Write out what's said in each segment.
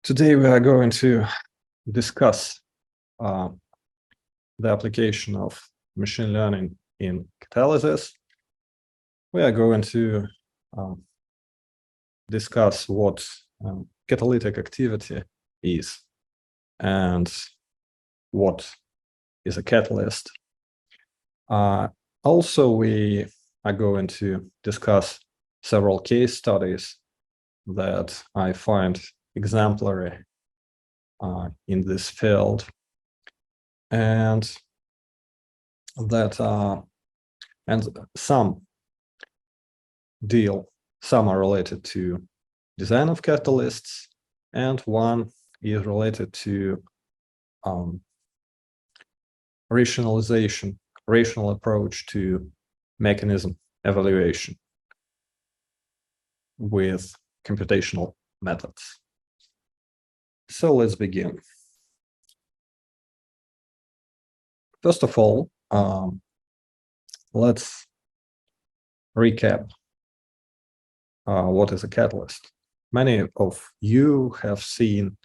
Today we are going to discuss the application of machine learning in catalysis. We are going to discuss what catalytic activity is and what is a catalyst. Also, we are going to discuss several case studies that I find exemplary in this field, and that some are related to design of catalysts, and one is related to rational approach to mechanism evaluation with computational methods. So let's begin. First of all, let's recap what is a catalyst. Many of you have seen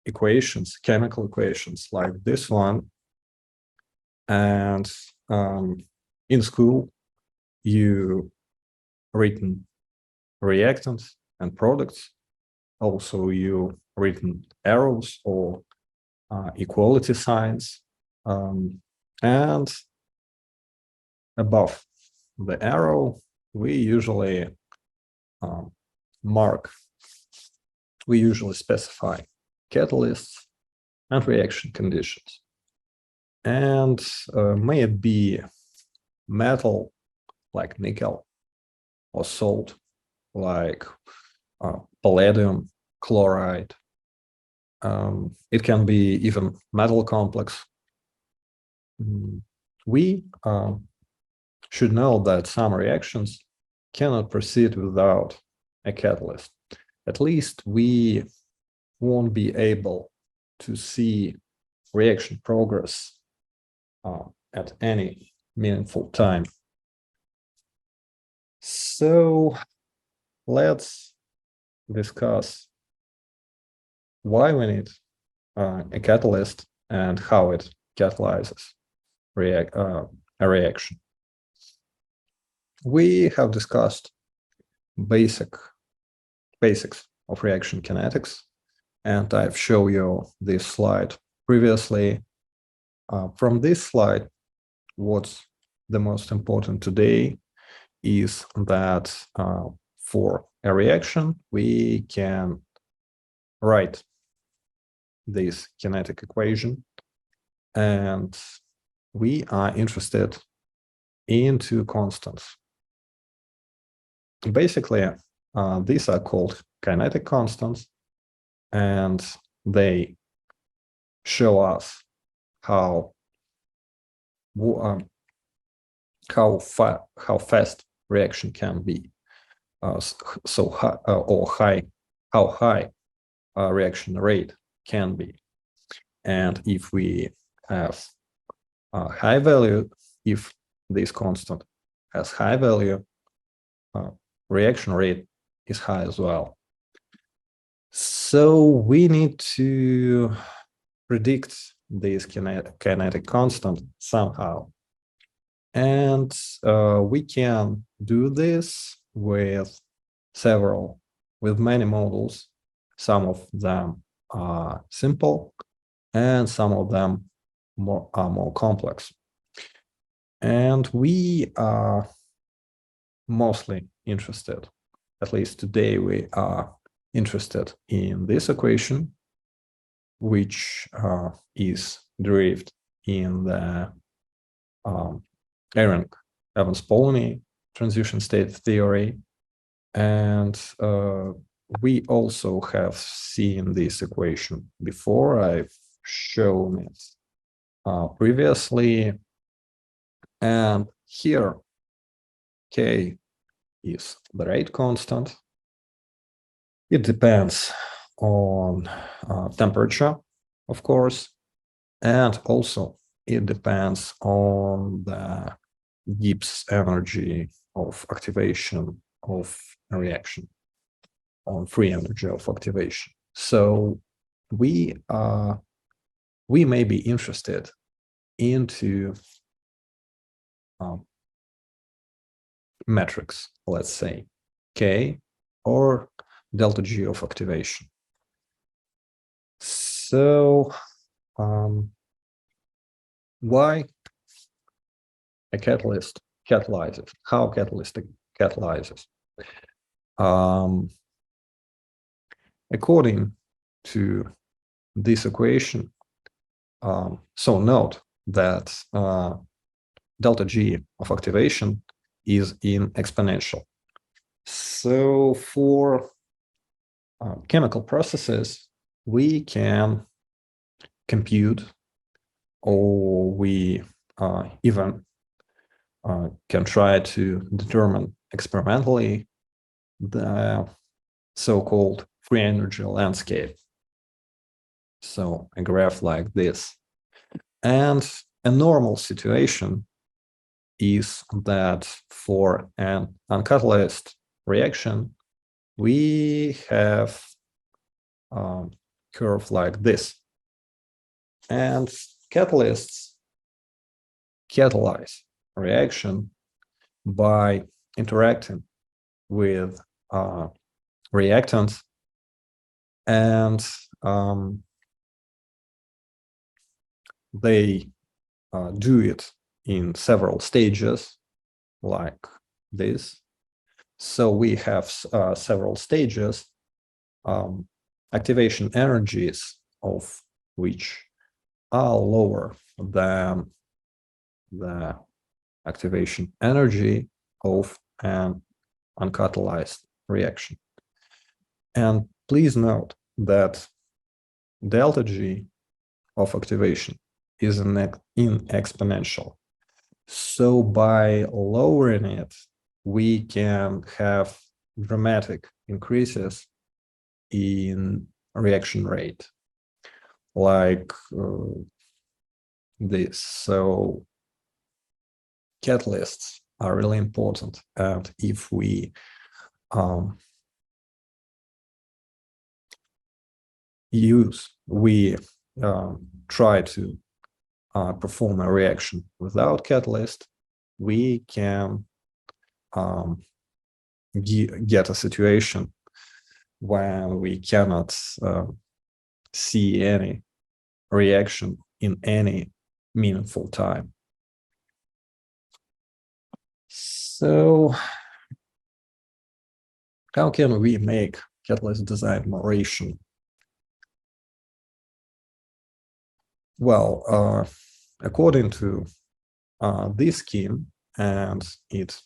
equations, chemical equations like this one, and in school you written reactants and products. Also, you written arrows or equality signs, and above the arrow we usually specify catalysts and reaction conditions, and may it be metal like nickel, or salt like palladium chloride. It can be even metal complex. We should know that some reactions cannot proceed without a catalyst. At least we won't be able to see reaction progress at any meaningful time. So let's discuss why we need a catalyst and how it catalyzes a reaction. We have discussed basics of reaction kinetics, and I've shown you this slide previously. From this slide, what's the most important today is that for a reaction, we can write this kinetic equation, and we are interested in two constants. Basically, these are called kinetic constants, and they show us how fast reaction can be, how high reaction rate can be. And if we have a high value, if this constant has high value, reaction rate is high as well. So we need to predict this kinetic constant somehow. And we can do this with many models. Some of them are simple, and some of them are more complex. And we are mostly interested, at least today, we are interested in this equation, which is derived in the Brønsted-Evans-Polanyi transition state theory. And we also have seen this equation before. I've shown it previously. And here, K is the rate constant. It depends on temperature, of course, and also it depends on the Gibbs energy of activation of a reaction. on free energy of activation. So we may be interested into metrics, let's say K or delta G of activation. So why a catalyst catalyzes? How catalyst catalyzes? According to this equation, so note that delta G of activation is in exponential. So for chemical processes, we can compute, or we even can try to determine experimentally the so-called free energy landscape. So a graph like this. And a normal situation is that for an uncatalyzed reaction, we have a curve like this. And catalysts catalyze reaction by interacting with reactants, and they do it in several stages like this. So we have several stages, activation energies of which are lower than the activation energy of an uncatalyzed reaction. And please note that delta G of activation is in exponential. So by lowering it, we can have dramatic increases in reaction rate, like this. So catalysts are really important, and if we try to perform a reaction without catalyst, we can get a situation when we cannot see any reaction in any meaningful time. So how can we make catalyst design more rational? Well, according to this scheme, and it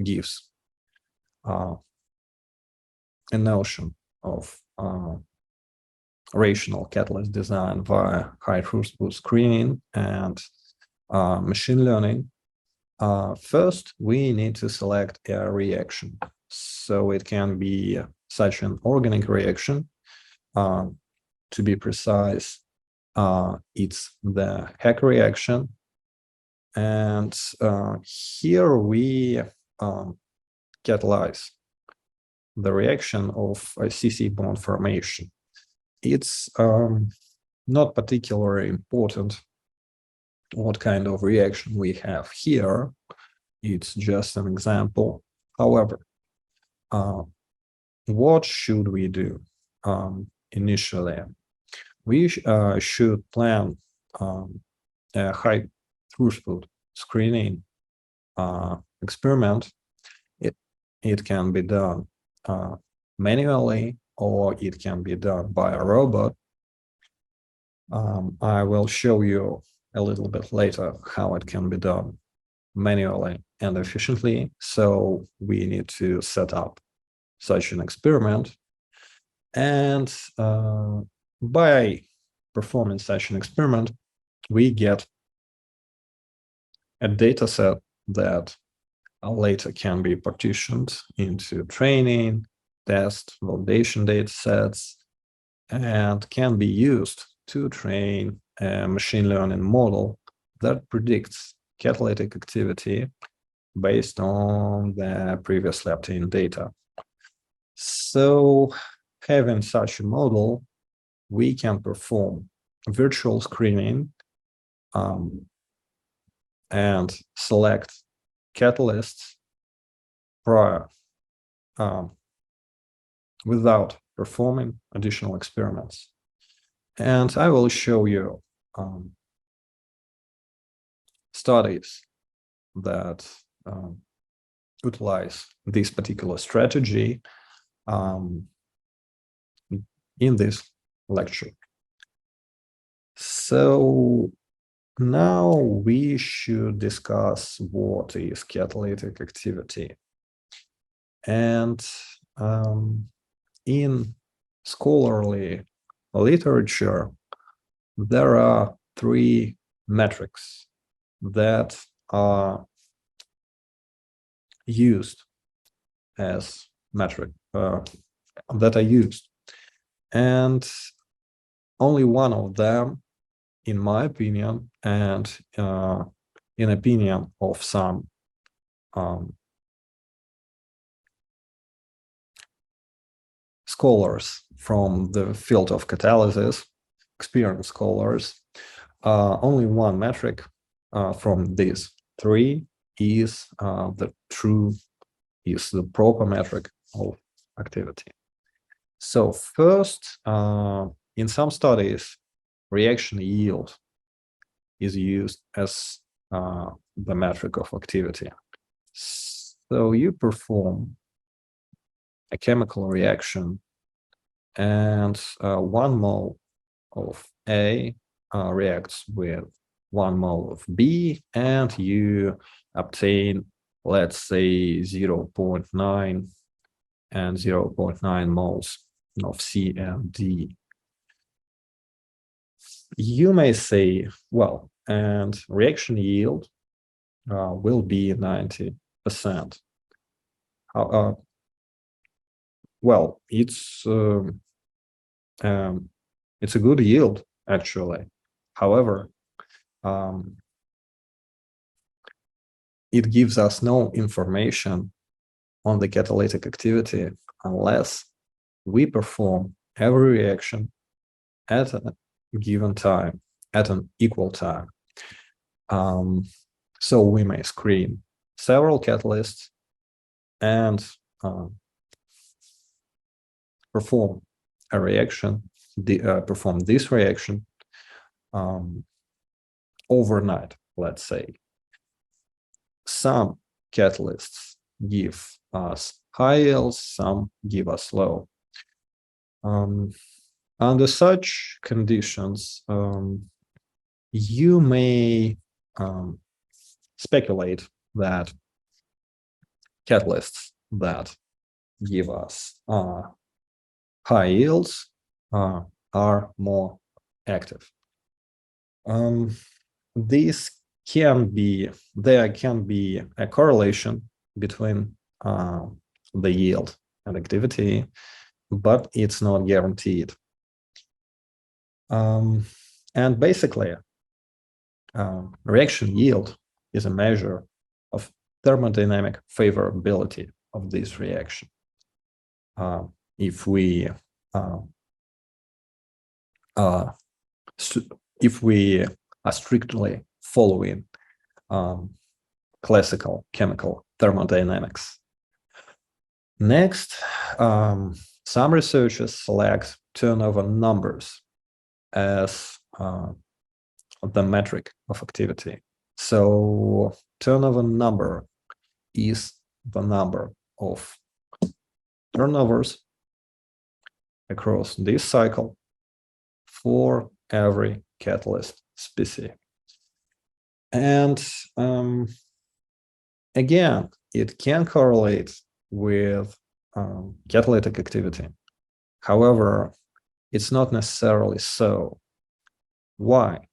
gives a notion of rational catalyst design via high-throughput screening and machine learning. First, we need to select a reaction. So it can be such an organic reaction. To be precise, it's the Heck reaction. And here we catalyze the reaction of a CC bond formation. It's not particularly important what kind of reaction we have here. It's just an example. However, what should we do initially? We should plan a high-throughput screening experiment. It can be done manually, or it can be done by a robot. I will show you a little bit later how it can be done manually and efficiently. So we need to set up such an experiment. And by performing such an experiment, we get a data set that later can be partitioned into training, test, validation data sets, and can be used to train a machine learning model that predicts catalytic activity based on the previously obtained data. So having such a model, we can perform virtual screening and select catalysts prior without performing additional experiments. And I will show you studies that utilize this particular strategy in this lecture. So now we should discuss what is catalytic activity. And in scholarly literature, there are three metrics that are used as metric that are used, and only one of them, in my opinion, and in opinion of some scholars from the field of catalysis, experienced scholars, only one metric from these three is the proper metric of activity. So first, in some studies, reaction yield is used as the metric of activity. So you perform a chemical reaction, and 1 mole of A reacts with 1 mole of B, and you obtain, let's say, 0.9 and 0.9 moles of C and D. You may say, well, and reaction yield will be 90%. Well, it's a good yield, actually. However, it gives us no information on the catalytic activity unless we perform every reaction at a given time, at an equal time. So we may screen several catalysts and perform a reaction, perform this reaction overnight, let's say. Some catalysts give us high yields, some give us low. Under such conditions, you may speculate that catalysts that give us high yields are more active. There can be a correlation between the yield and activity, but it's not guaranteed. And basically, reaction yield is a measure of thermodynamic favorability of this reaction. If we are strictly following classical chemical thermodynamics. Next, some researchers select turnover numbers as the metric of activity. So turnover number is the number of turnovers across this cycle for every catalyst species. And again, it can correlate with catalytic activity. However, it's not necessarily so. Why?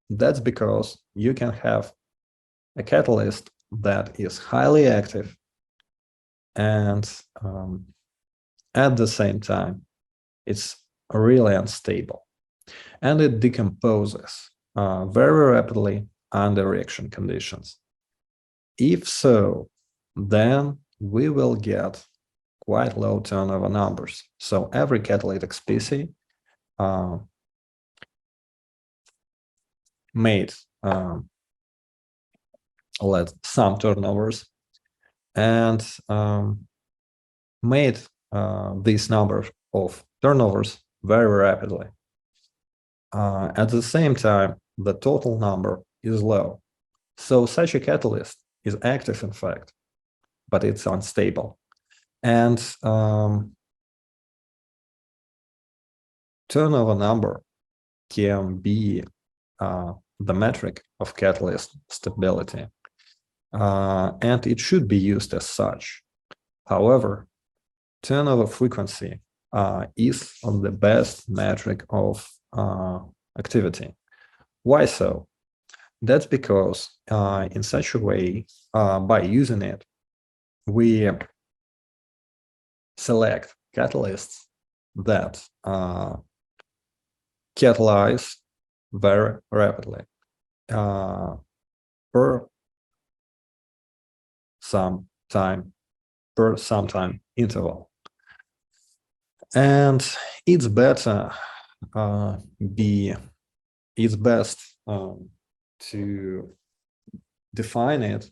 That's because you can have a catalyst that is highly active and at the same time it's really unstable, and it decomposes very rapidly under reaction conditions. If so, then we will get quite low turnover numbers. So every catalytic species made some turnovers and made this number of turnovers very rapidly. At the same time, the total number is low. So such a catalyst is active, in fact, but it's unstable. And turnover number can be the metric of catalyst stability, and it should be used as such. However, turnover frequency is the best metric of activity. Why so? That's because in such a way, by using it, we select catalysts that catalyze very rapidly per some time interval. And it's better it's best to define it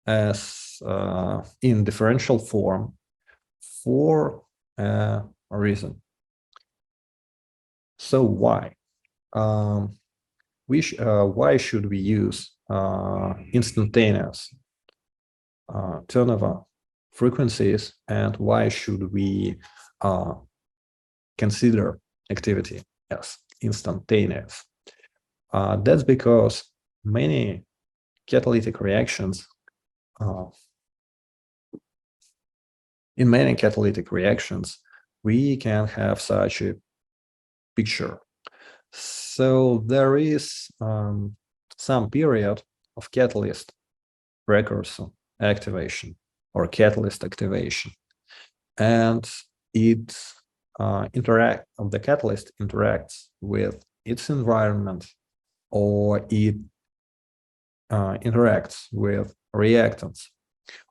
as in differential form for a reason. So why? Why should we use instantaneous turnover frequencies, and why should we consider activity as instantaneous? That's because many catalytic reactions, in many catalytic reactions, we can have such a picture. So there is some period of catalyst precursor activation or catalyst activation, and the catalyst interacts with its environment, or it interacts with reactants,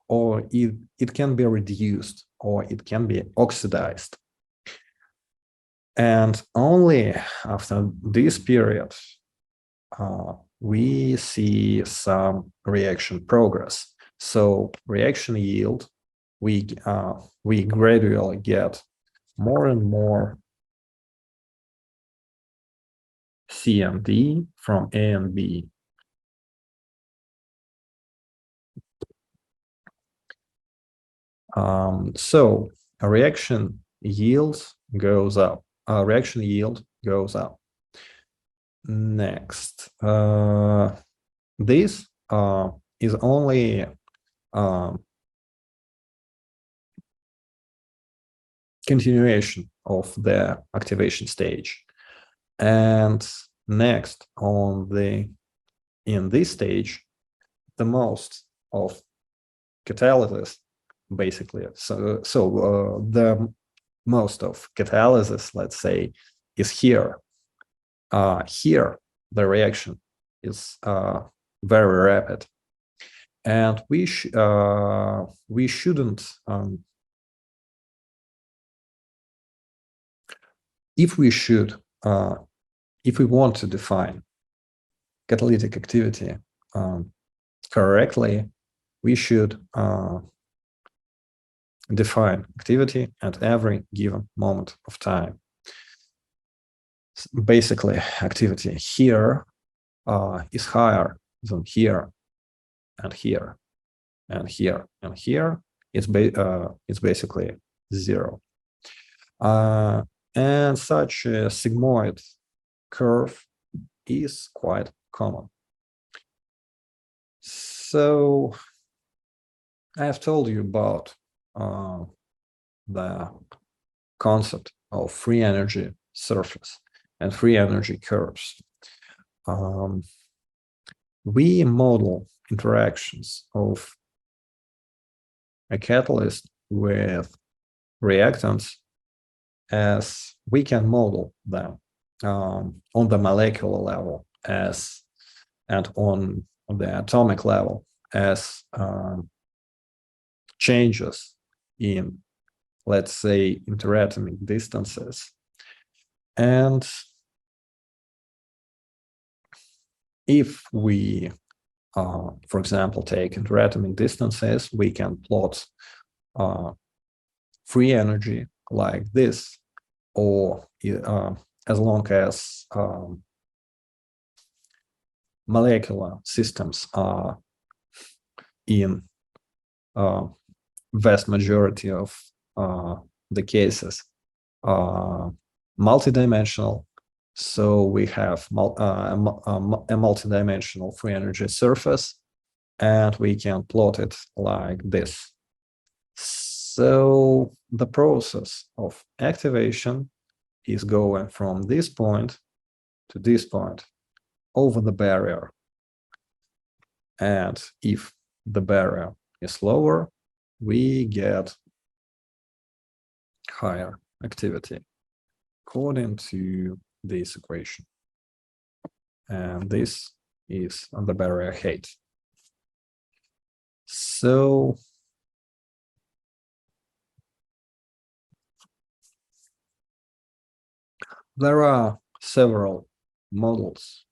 or it can be reduced, or it can be oxidized. And only after this period, we see some reaction progress. So reaction yield, we gradually get more and more C and D from A and B. So a reaction yield goes up. Reaction yield goes up. Next, this is only continuation of the activation stage. And next, in this stage, the most of catalysis, basically. So the most of catalysis, let's say, is here. Here, the reaction is very rapid, and we shouldn't. If we want to define catalytic activity correctly, we should define activity at every given moment of time. Basically, activity here is higher than here, and here, and here, and here. It's basically zero. And such a sigmoid curve is quite common. So I have told you about the concept of free energy surface and free energy curves. We model interactions of a catalyst with reactants as we can model them on the molecular level and on the atomic level as changes in, let's say, interatomic distances. And if we, for example, take interatomic distances, we can plot free energy like this, or as long as molecular systems are in vast majority of the cases multidimensional. So we have a multidimensional free energy surface, and we can plot it like this. So the process of activation is going from this point to this point over the barrier. And if the barrier is lower, we get higher activity according to this equation. And this is the barrier height. So there are several models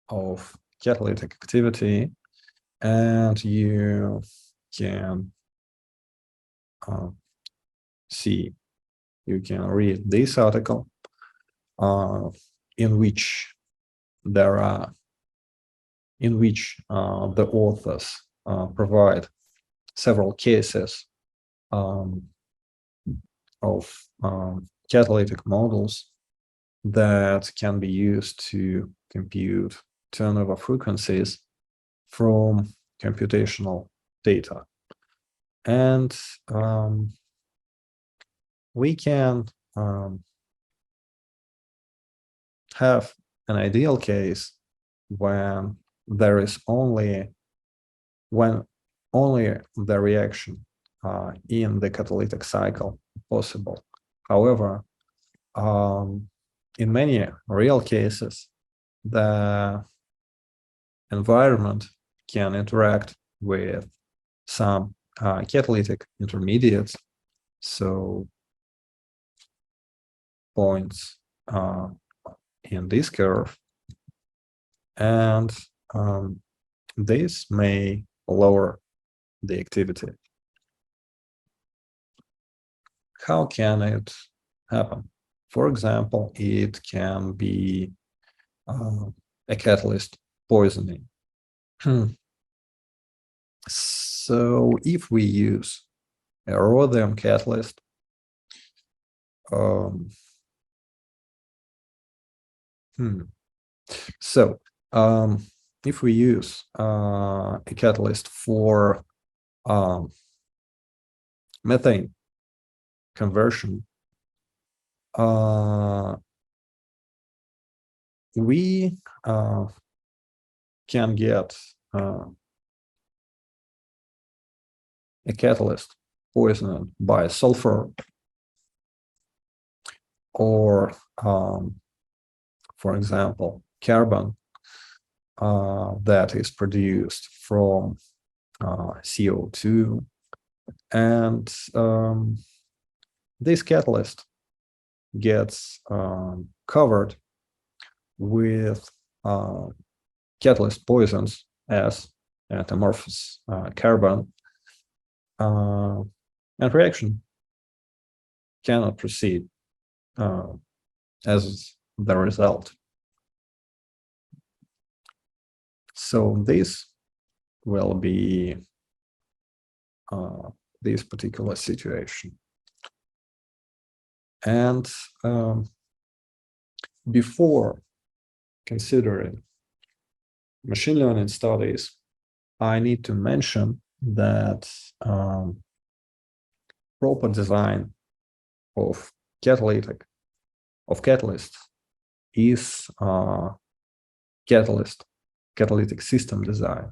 of catalytic activity, and you can see, you can read this article in which the authors provide several cases of catalytic models that can be used to compute turnover frequencies from computational data. And we can have an ideal case when there is only the reaction in the catalytic cycle possible. However, in many real cases, the environment can interact with some catalytic intermediates, so points in this curve, and this may lower the activity. How can it happen? For example, it can be a catalyst poisoning. So if we use a rhodium catalyst, if we use a catalyst for methane conversion, we can get a catalyst poisoned by sulfur, or for example, carbon that is produced from CO2, and this catalyst gets covered with catalyst poisons as antimorphous carbon, and reaction cannot proceed as the result. So this will be this particular situation. And before considering machine learning studies, I need to mention that proper design of catalysts is catalytic system design.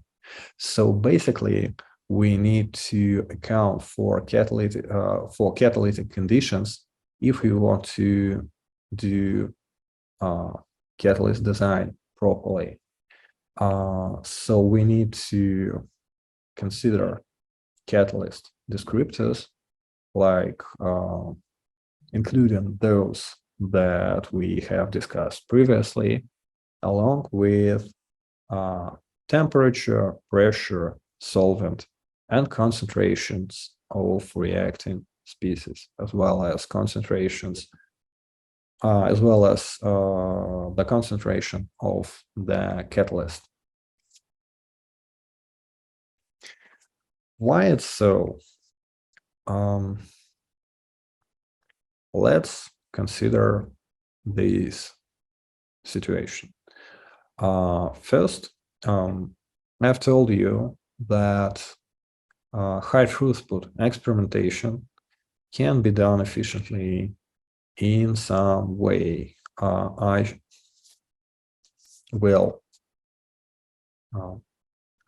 So basically, we need to account for catalytic conditions if we want to do catalyst design properly. So we need to consider catalyst descriptors, like including those that we have discussed previously, along with temperature, pressure, solvent, and concentrations of reacting species, as well as concentrations, as well as the concentration of the catalyst. Why it's so? Let's consider this situation. First, I've told you that high-throughput experimentation can be done efficiently in some way. I will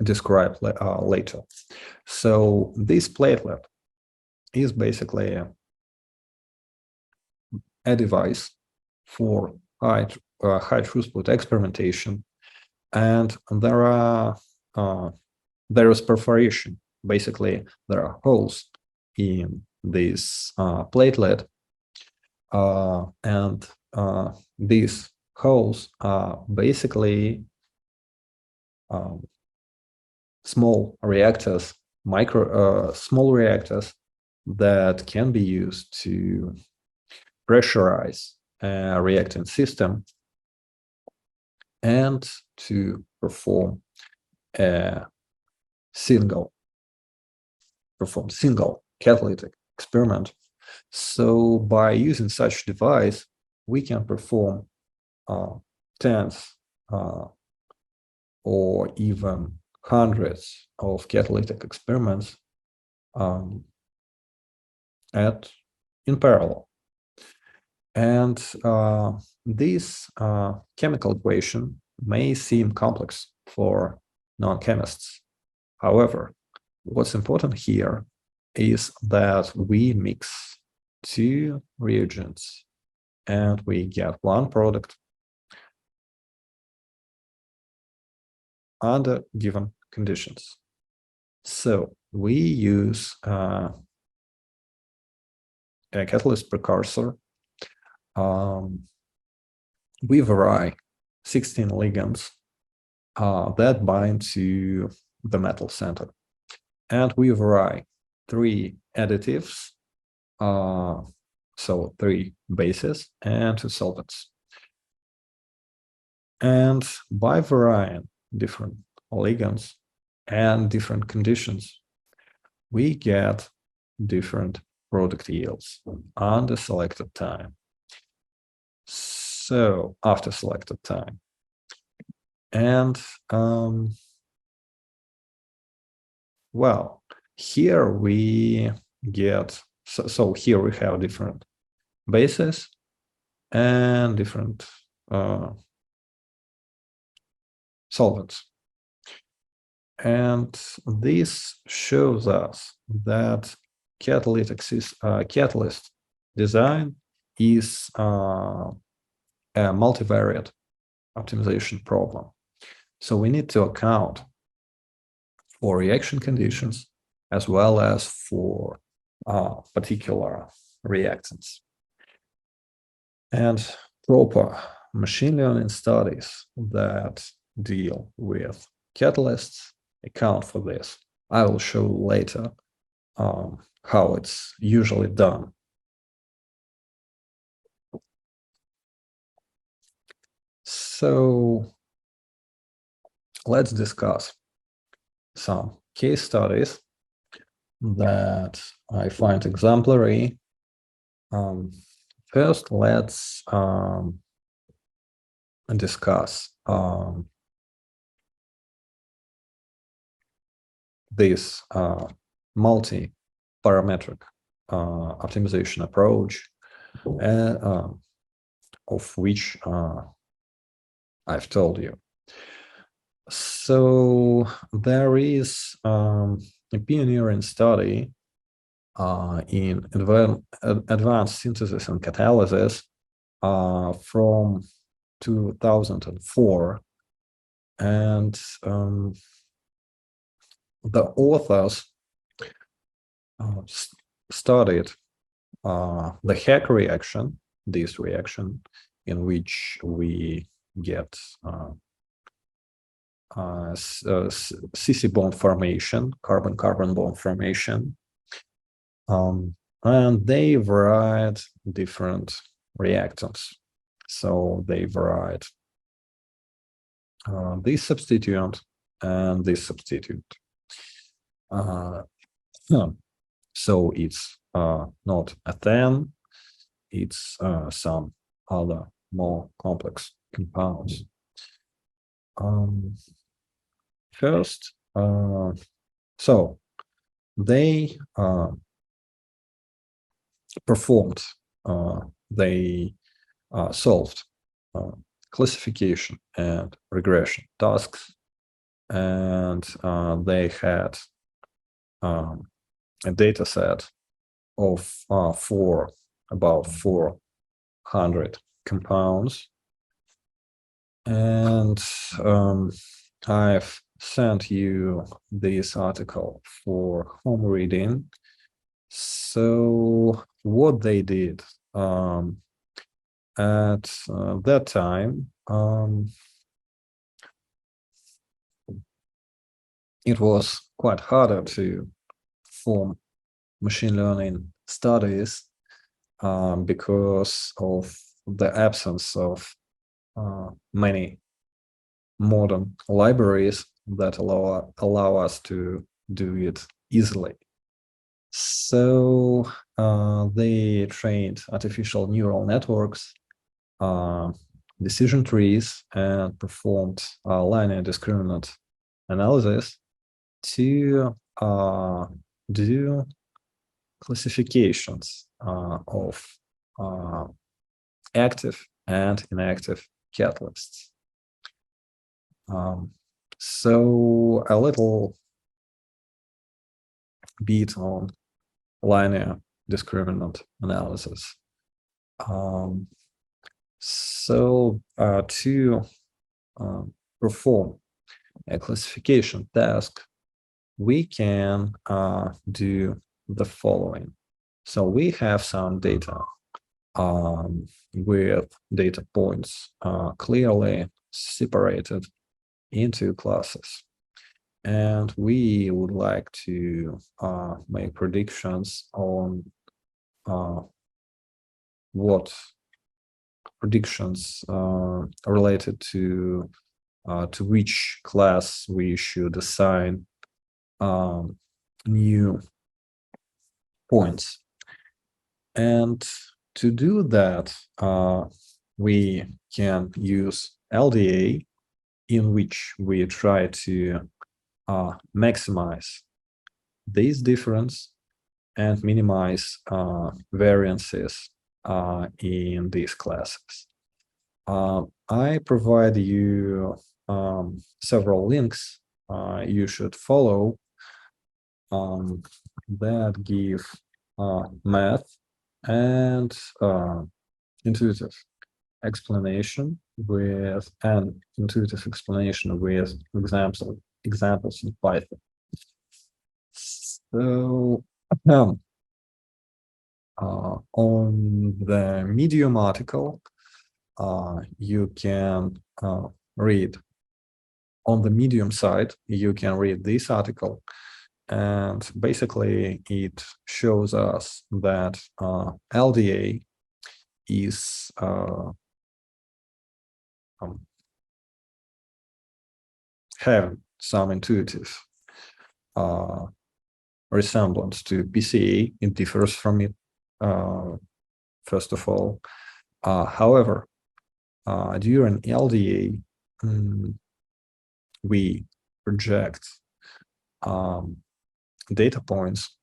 describe later. So this platelet is basically a device for high-throughput experimentation, and there is perforation. Basically, there are holes in this platelet, and these holes are basically small reactors, small reactors that can be used to pressurize a reactant system and to perform single catalytic experiment. So by using such device, we can perform tens or even hundreds of catalytic experiments in parallel. And this chemical equation may seem complex for non-chemists. However, what's important here is that we mix two reagents and we get one product under given conditions. So we use a catalyst precursor. We vary 16 ligands that bind to the metal center. And we vary 3 additives, so 3 bases and 2 solvents. And by varying different ligands and different conditions, we get different product yields under selected time. So after selected time. And well, here we get, so here we have different bases and different solvents. And this shows us that catalyst design is a multivariate optimization problem. So we need to account for reaction conditions as well as for particular reactants. And proper machine learning studies that deal with catalysts account for this. I will show later how it's usually done. So let's discuss some case studies that I find exemplary. First, let's discuss this multiparametric optimization approach, of which I've told you. So there is a pioneering study in advanced synthesis and catalysis from 2004, and the authors studied the hack reaction, this reaction in which we get CC bond formation, carbon-carbon bond formation, and they varied different reactants. So they varied this substituent and this substituent. So it's not a 10, it's some other more complex compounds. First, so they performed, they solved classification and regression tasks, and they had a data set of about 400 compounds. And I've sent you this article for home reading. So what they did at that time, it was quite harder to form machine learning studies because of the absence of many modern libraries that allow us to do it easily. So they trained artificial neural networks, decision trees, and performed linear discriminant analysis to do classifications of active and inactive catalysts. So a little bit on linear discriminant analysis. So to perform a classification task, we can do the following. So we have some data with data points clearly separated into classes. And we would like to make predictions on what predictions related to which class we should assign new points. And to do that, we can use LDA, in which we try to maximize this difference and minimize variances in these classes. I provide you several links you should follow that give math and intuitive explanation with examples in Python. So on the Medium article, you can read on the Medium side, you can read this article, and basically it shows us that LDA is having some intuitive resemblance to PCA. It differs from it, first of all. However, during LDA, we project data points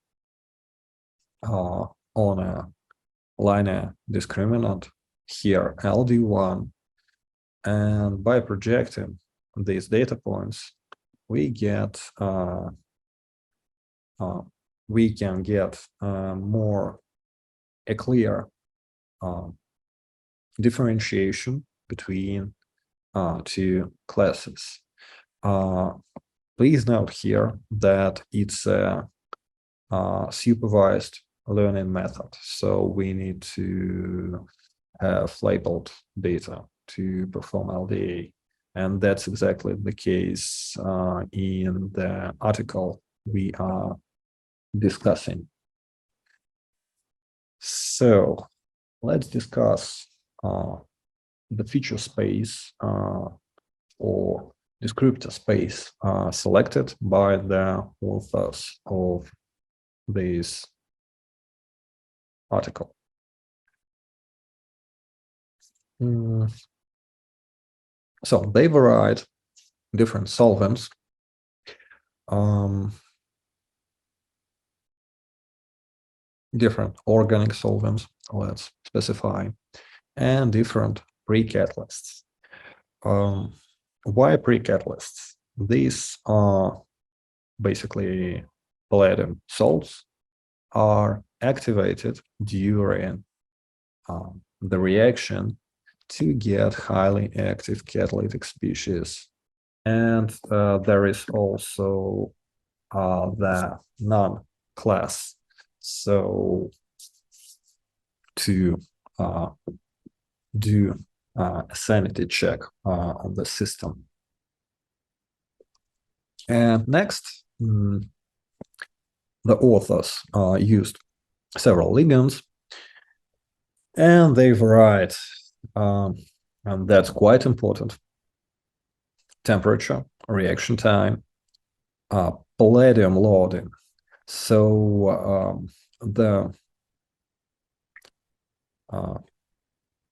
on a linear discriminant, here LD1, and by projecting these data points, we get we can get more a clear differentiation between two classes. Please note here that it's a supervised learning method. So we need to have labeled data to perform LDA. And that's exactly the case in the article we are discussing. So let's discuss the feature space or descriptor space selected by the authors of this article. So they varied different solvents, different organic solvents, let's specify, and different pre-catalysts. Why pre-catalysts? These are basically palladium salts are activated during the reaction to get highly active catalytic species. And there is also the non-class. So to do a sanity check on the system. And next, the authors used several ligands, and they varied, and that's quite important: temperature, reaction time, palladium loading. So the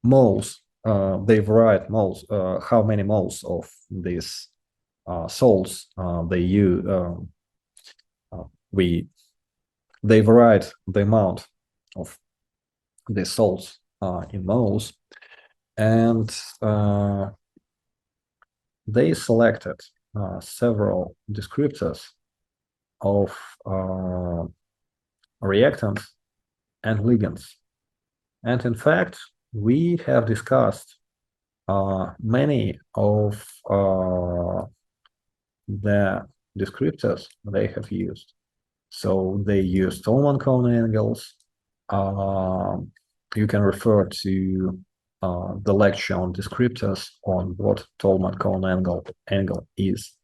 moles, they varied moles, how many moles of these salts they use. They varied the amount of the salts in moles, and they selected several descriptors of reactants and ligands. And in fact, we have discussed many of the descriptors they have used. So they use Tolman cone angles. You can refer to the lecture on descriptors on what Tolman cone angle is.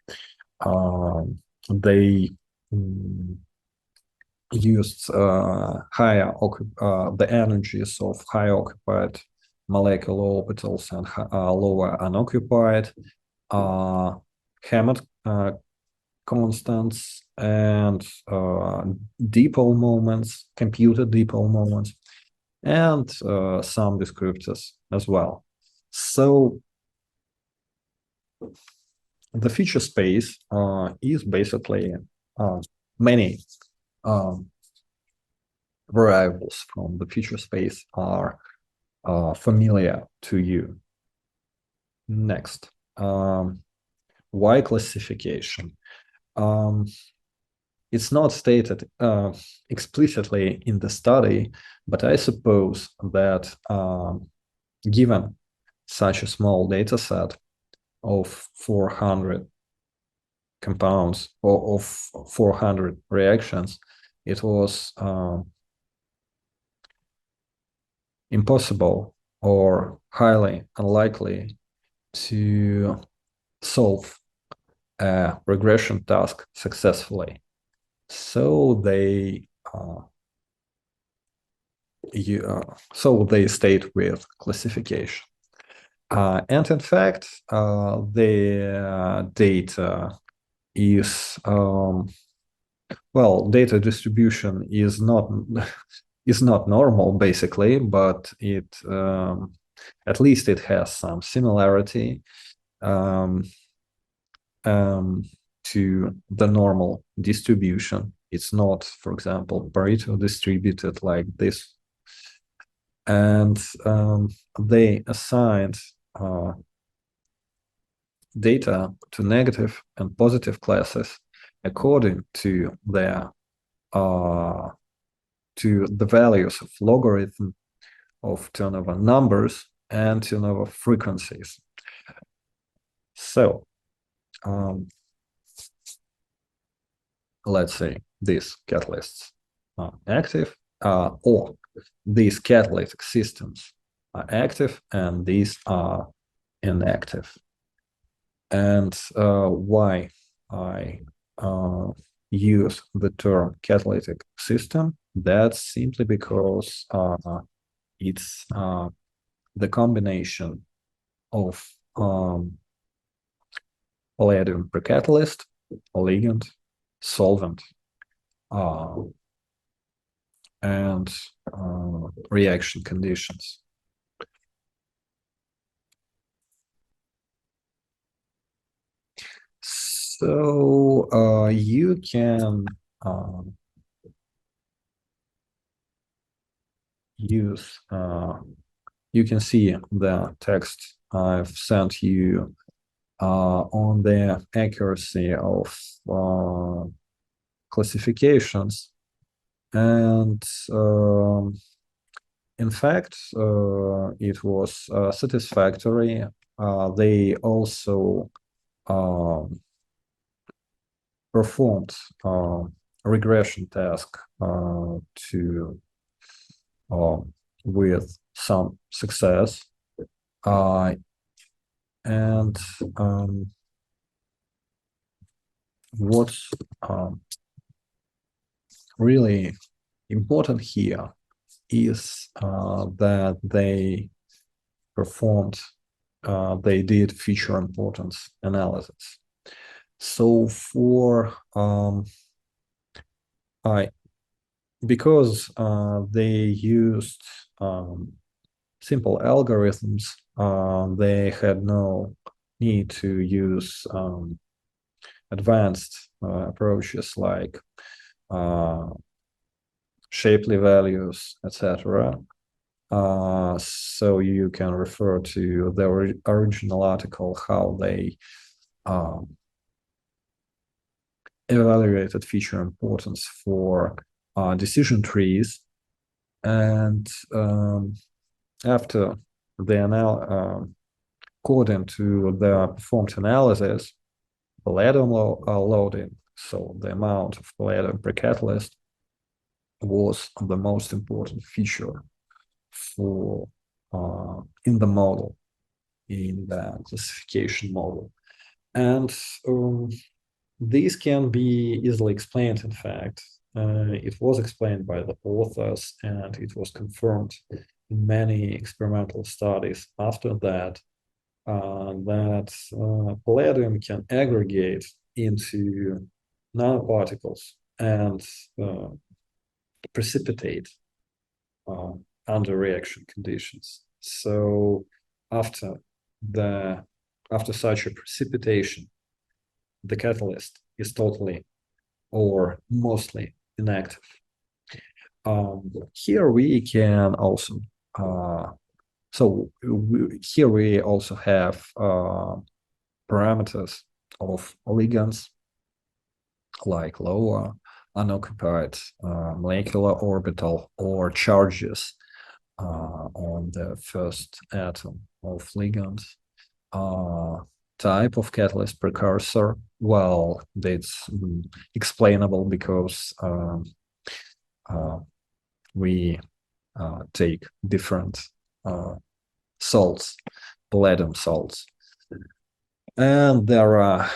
They used the energies of high occupied molecular orbitals and lower unoccupied, Hammett constants, and dipole moments, computed dipole moments, and some descriptors as well. So the feature space is basically many variables from the feature space are familiar to you. Next, why classification? It's not stated explicitly in the study, but I suppose that given such a small data set of 400 compounds or of 400 reactions, it was impossible or highly unlikely to solve a regression task successfully. So they stayed with classification. And in fact, the data is well, data distribution is not normal basically, but it at least it has some similarity to the normal distribution. It's not, for example, Pareto distributed like this. And they assigned data to negative and positive classes according to their to the values of logarithm of turnover numbers and turnover frequencies. So let's say these catalysts. active, or these catalytic systems are active and these are inactive. And why I use the term catalytic system? That's simply because it's the combination of palladium precatalyst, ligand, solvent, and reaction conditions. So you can use, you can see the text I've sent you on the accuracy of classifications. And in fact, it was satisfactory. They also performed a regression task to with some success. And what's really important here is that they performed, they did feature importance analysis. So for because they used simple algorithms, they had no need to use advanced approaches like Shapley values, etc. So you can refer to the original article how they evaluated feature importance for decision trees. And after the according to the performed analysis, palladium loading, so the amount of palladium per catalyst, was the most important feature for in the model, in the classification model. And these can be easily explained, in fact. It was explained by the authors, and it was confirmed in many experimental studies after that, that palladium can aggregate into nanoparticles and precipitate under reaction conditions. So after such a precipitation, the catalyst is totally or mostly inactive. Here we can also here we also have parameters of ligands like lower unoccupied molecular orbital or charges on the first atom of ligand, type of catalyst precursor. Well, that's explainable because we take different salts, palladium salts. And there are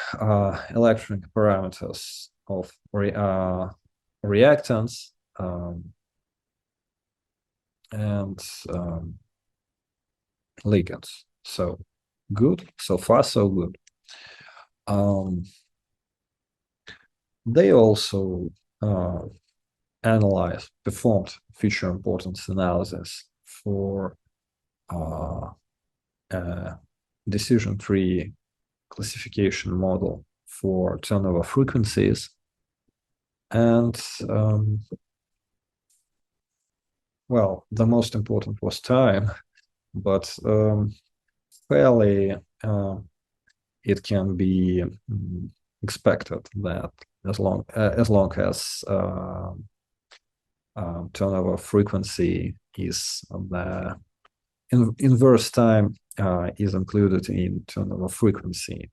electronic parameters of reactants and ligands. So good, so far so good. They also performed feature importance analysis for decision tree classification model for turnover frequencies. And well, the most important was time, but fairly it can be expected that as long as turnover frequency is the inverse time is included in turnover frequency.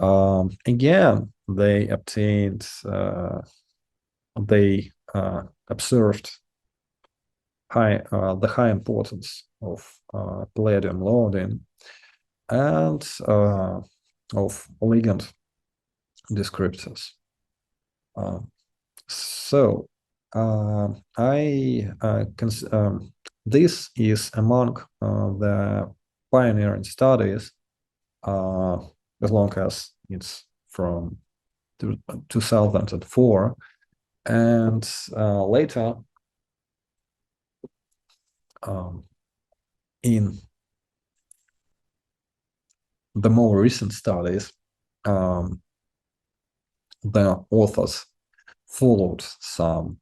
Again, they obtained they observed the high importance of palladium loading and of ligand descriptors. This is among the pioneering studies, as long as it's from 2004, and later in the more recent studies, the authors followed some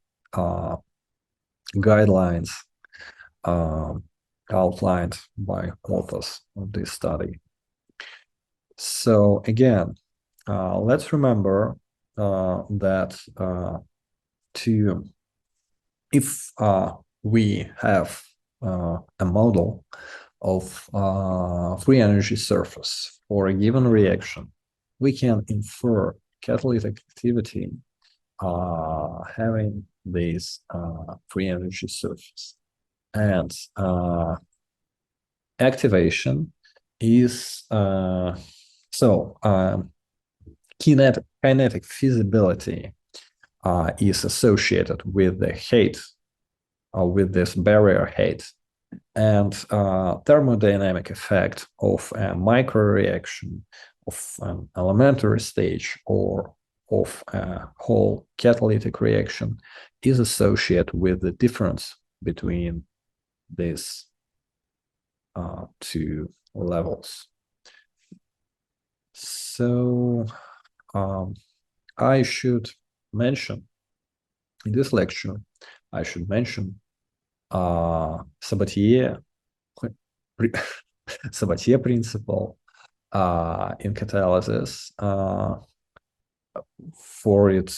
guidelines outlined by authors of this study. So again, let's remember that if we have a model of free energy surface for a given reaction, we can infer catalytic activity having this free energy surface. And activation is kinetic feasibility is associated with the height, with this barrier height, and thermodynamic effect of a microreaction, of an elementary stage, or of a whole catalytic reaction is associated with the difference between these two levels. So I should mention in this lecture, Sabatier principle in catalysis, for it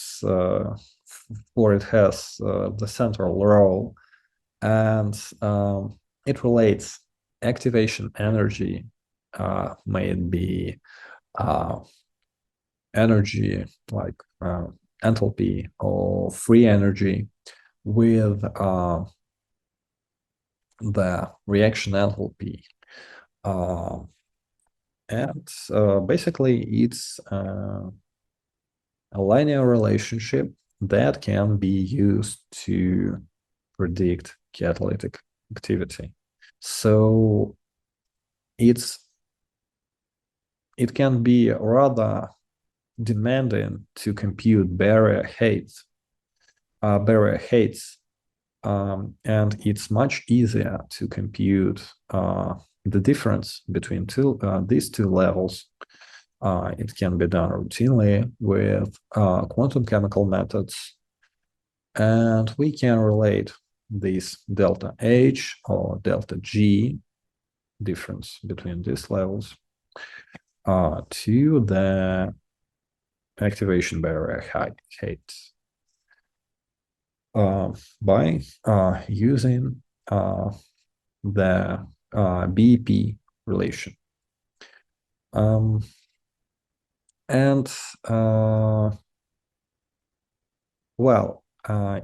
has the central role, and it relates activation energy, may it be energy like enthalpy or free energy, with the reaction enthalpy. And basically, it's a linear relationship that can be used to predict catalytic activity. So it can be rather demanding to compute barrier heights, and it's much easier to compute the difference between these two levels. It can be done routinely with quantum chemical methods, and we can relate this delta H or delta G difference between these levels to the activation barrier height by using the BEP relation.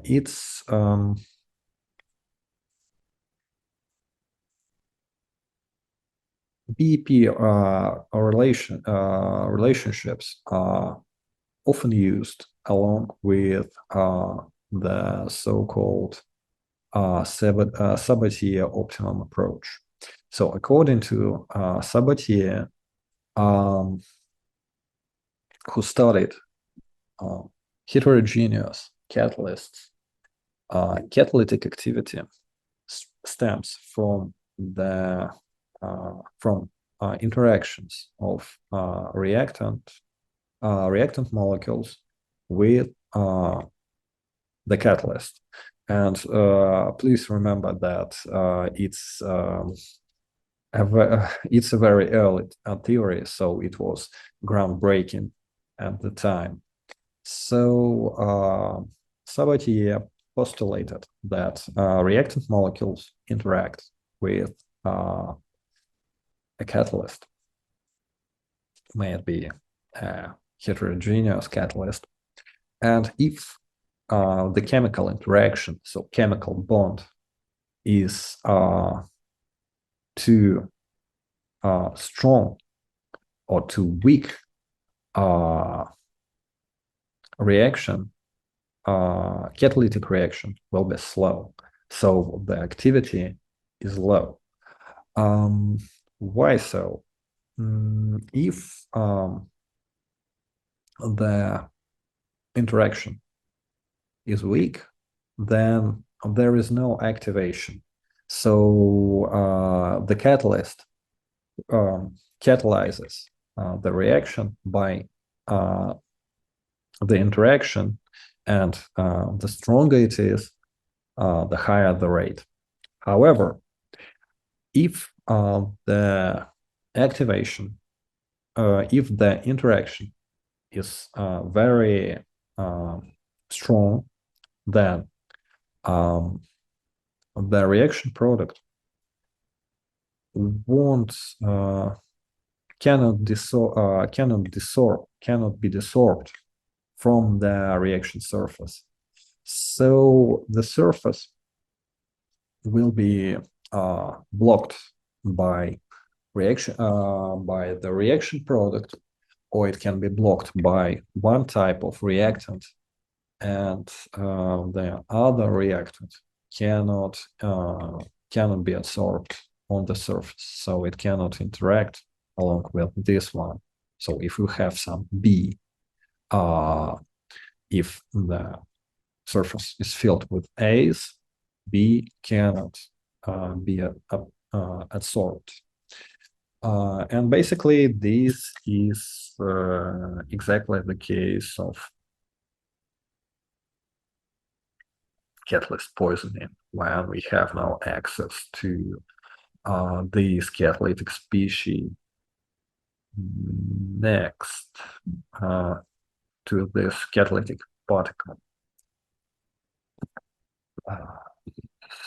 It's BEP relationships are often used along with the so-called Sabatier optimum approach. So according to Sabatier, who studied heterogeneous catalysts, catalytic activity stems from the interactions of reactant molecules with the catalyst. And please remember that it's a very early theory, so it was groundbreaking at the time. So Sabatier postulated that reactant molecules interact with a catalyst, may it be a heterogeneous catalyst, and if the chemical interaction, so chemical bond, is too strong or too weak reaction, catalytic reaction will be slow. So the activity is low. Why so? If the interaction is weak, then there is no activation. So the catalyst catalyzes the reaction by the interaction, and the stronger it is, the higher the rate. However, if the activation, if the interaction is very strong, then the reaction product cannot be desorbed from the reaction surface. So the surface will be blocked by the reaction product, or it can be blocked by one type of reactant, and the other reactant cannot be absorbed on the surface, so it cannot interact along with this one. So if you have some B, if the surface is filled with A's, B cannot be absorbed. And basically, this is exactly the case of catalyst poisoning, when we have no access to these catalytic species. Next, to this catalytic particle.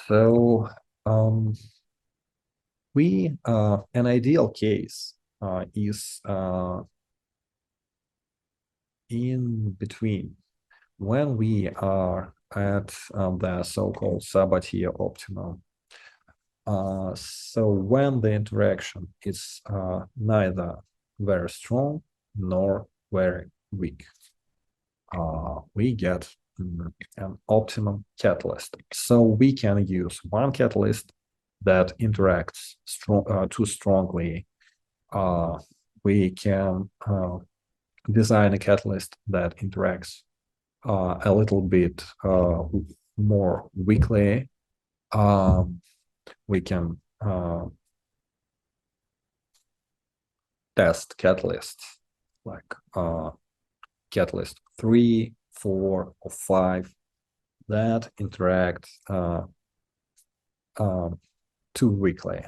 So an ideal case is in between, when we are at the so-called Sabatier optimum. So when the interaction is neither very strong nor very weak, we get an optimum catalyst. So we can use one catalyst that interacts too strongly. We can design a catalyst that interacts a little bit more weakly. We can test catalysts like catalyst 3, 4, or 5 that interact too weakly.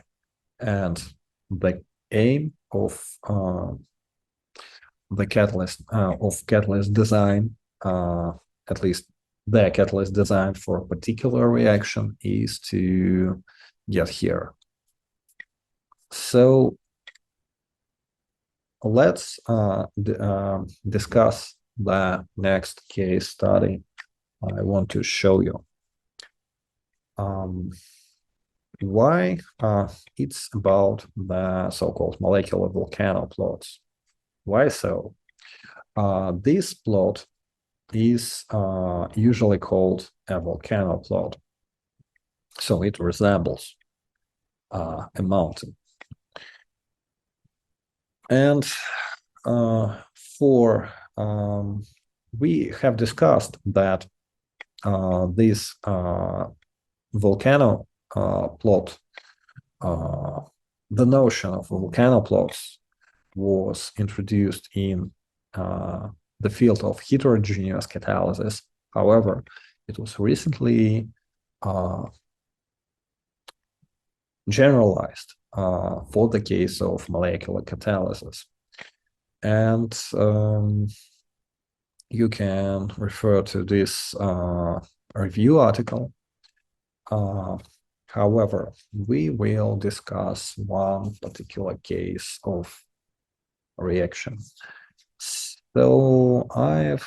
And the aim of the catalyst design, at least the catalyst design for a particular reaction, is to get here. So let's discuss the next case study I want to show you. Why it's about the so-called molecular volcano plots. Why so? This plot is usually called a volcano plot. So it resembles a mountain. And we have discussed that this volcano plot, the notion of volcano plots was introduced in the field of heterogeneous catalysis. However, it was recently generalized for the case of molecular catalysis. And you can refer to this review article. However, we will discuss one particular case of reaction. So I've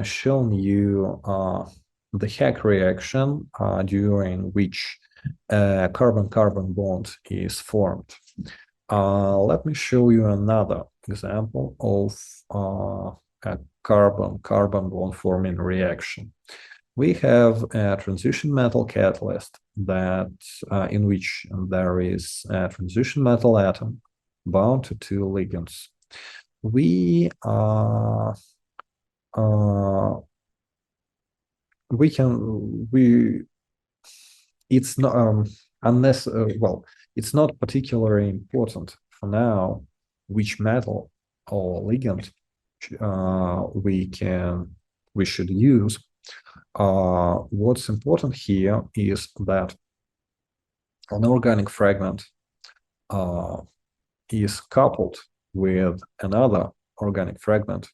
shown you the Heck reaction during which a carbon-carbon bond is formed. Let me show you another example of a carbon-carbon bond forming reaction. We have a transition metal catalyst that in which there is a transition metal atom bound to two ligands. We it's not unless well, it's not particularly important for now which metal or ligand we should use. What's important here is that an organic fragment is coupled with another organic fragment,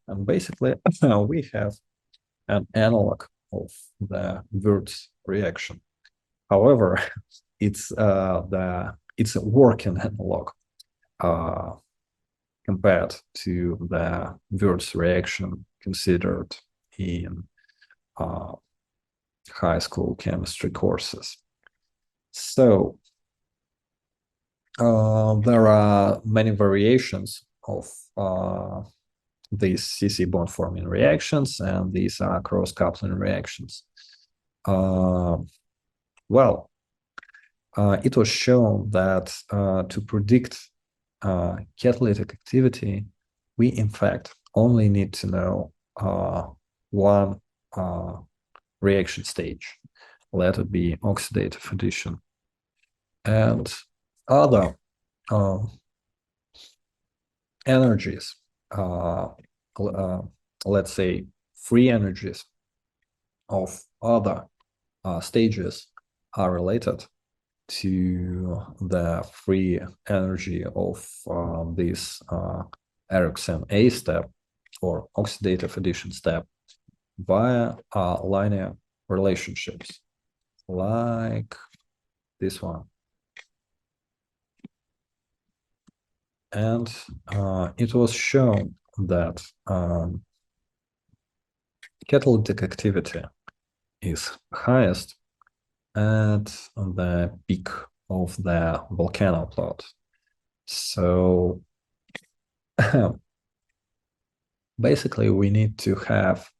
and basically we have an analog of the Wurtz reaction. However, it's a working analog compared to the Wurtz reaction considered in high school chemistry courses. So there are many variations of these CC bond forming reactions, and these are cross-coupling reactions. Well, it was shown that to predict catalytic activity, we in fact only need to know one reaction stage, let it be oxidative addition, and other energies, let's say free energies of other stages are related to the free energy of this Ericsson A step or oxidative addition step via linear relationships like this one. And it was shown that catalytic activity is highest at the peak of the volcano plot. So basically we need to have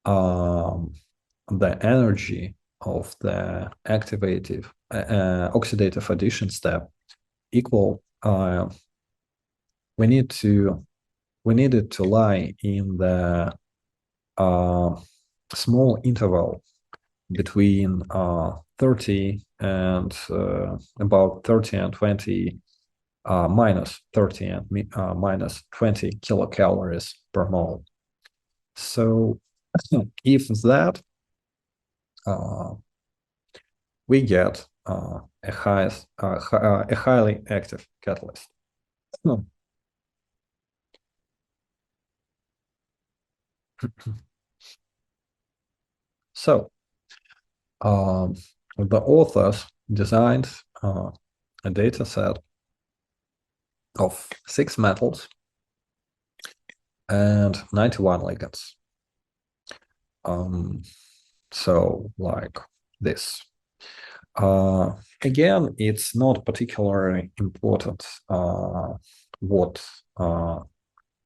the energy of the oxidative addition step equal. We need it to lie in the small interval between 30 and about 30 and 20 minus 30 and minus 20 kilocalories per mole. So if that, we get a highly active catalyst. So the authors designed a data set of 6 metals and 91 ligands. So like this. Again, it's not particularly important what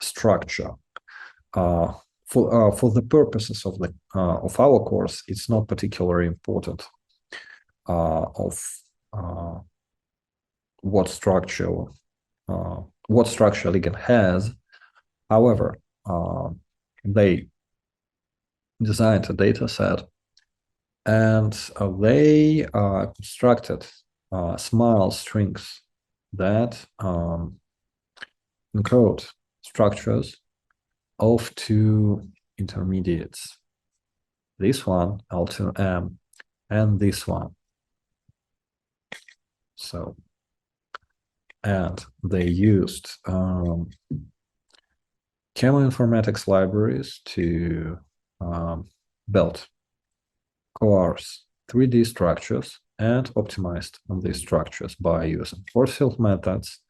structure. For the purposes of the of our course, it's not particularly important of what structure ligand has. However, they designed a data set, and they constructed small strings that encode structures of 2 intermediates. This one, L2M, and this one. So, and they used chemoinformatics libraries to build, coarse 3D structures and optimized these structures by using force field methods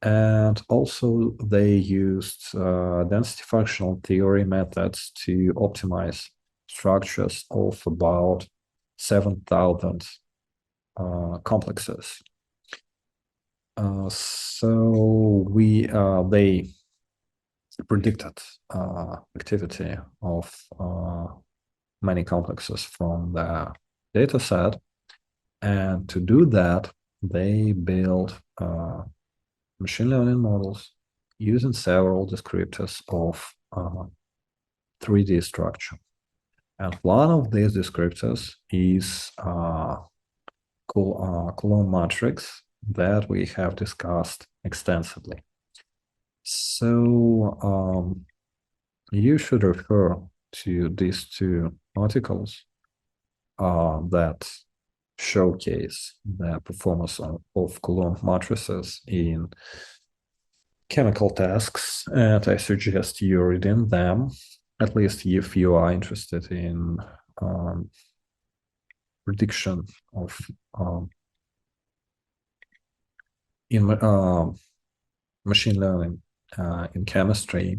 And also they used density functional theory methods to optimize structures of about 7,000 complexes. So they predicted activity of many complexes from the data set. And to do that, they built machine learning models using several descriptors of 3D structure. And one of these descriptors is Coulomb matrix that we have discussed extensively. So you should refer to these two articles that showcase the performance of Coulomb matrices in chemical tasks, and I suggest you reading them, at least if you are interested in prediction of machine learning in chemistry,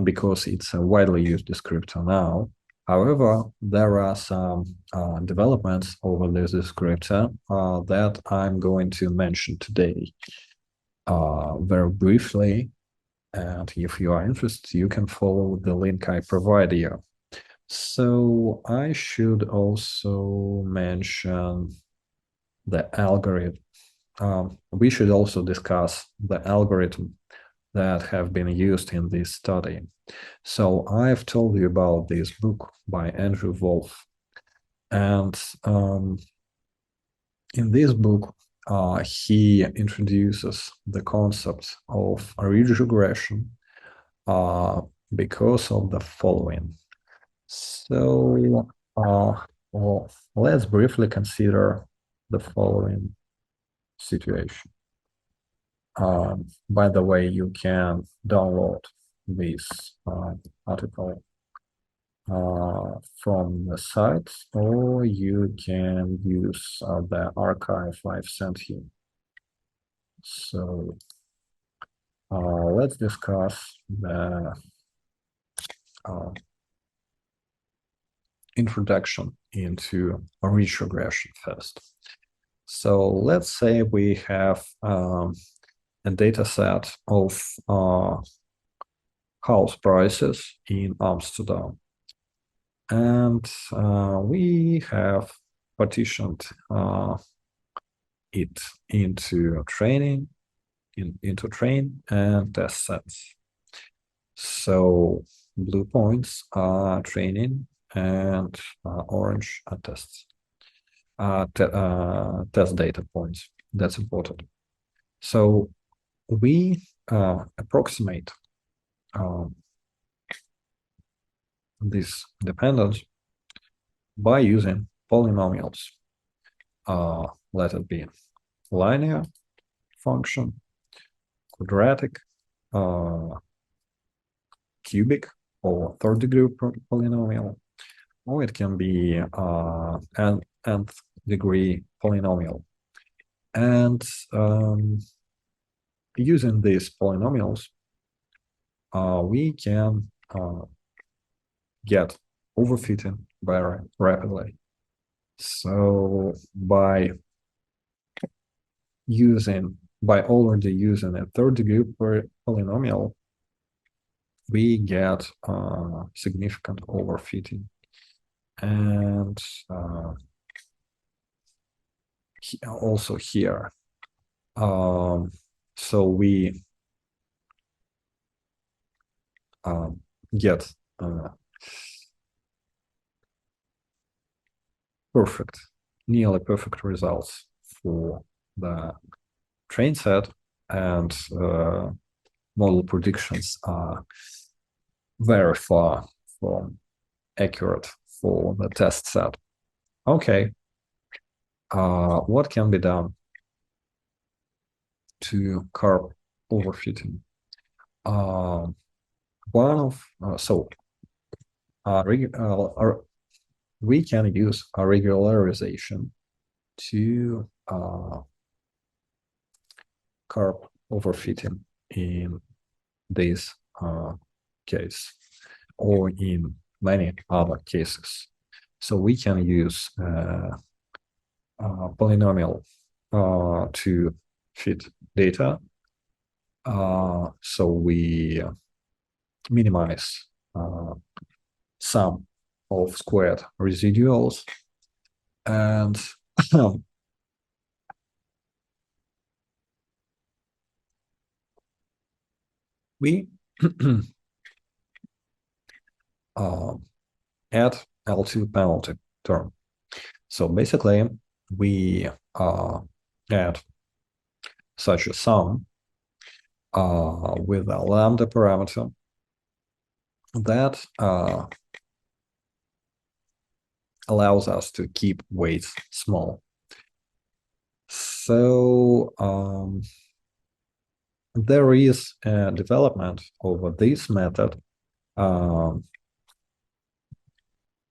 because it's a widely used descriptor now. However, there are some developments over this descriptor that I'm going to mention today very briefly. And if you are interested, you can follow the link I provide you. So I should also mention the algorithm. We should also discuss the algorithm that have been used in this study. So I've told you about this book by Andrew Wolf. And in this book, he introduces the concept of ridge regression because of the following. So well, let's briefly consider the following situation. By the way, you can download this article from the site, or you can use the archive I've sent you. So let's discuss the introduction into ridge regression first. So let's say we have a data set of house prices in Amsterdam. And we have partitioned it into training, into train and test sets. So blue points are training and orange are tests. Test data points. That's important. So we approximate this dependence by using polynomials. Let it be linear function, quadratic, cubic, or third-degree polynomial, or it can be an nth degree polynomial. And using these polynomials, we can get overfitting very rapidly. So by already using a third-degree polynomial, we get significant overfitting. And also here, so we get nearly perfect results for the train set, and model predictions are very far from accurate for the test set. Okay, what can be done to curb overfitting? We can use a regularization to curb overfitting in this case or in many other cases. So we can use polynomial to fit data. So we minimize sum of squared residuals, and we add L2 penalty term. So basically, we add such a sum with a lambda parameter that allows us to keep weights small. So there is a development over this method,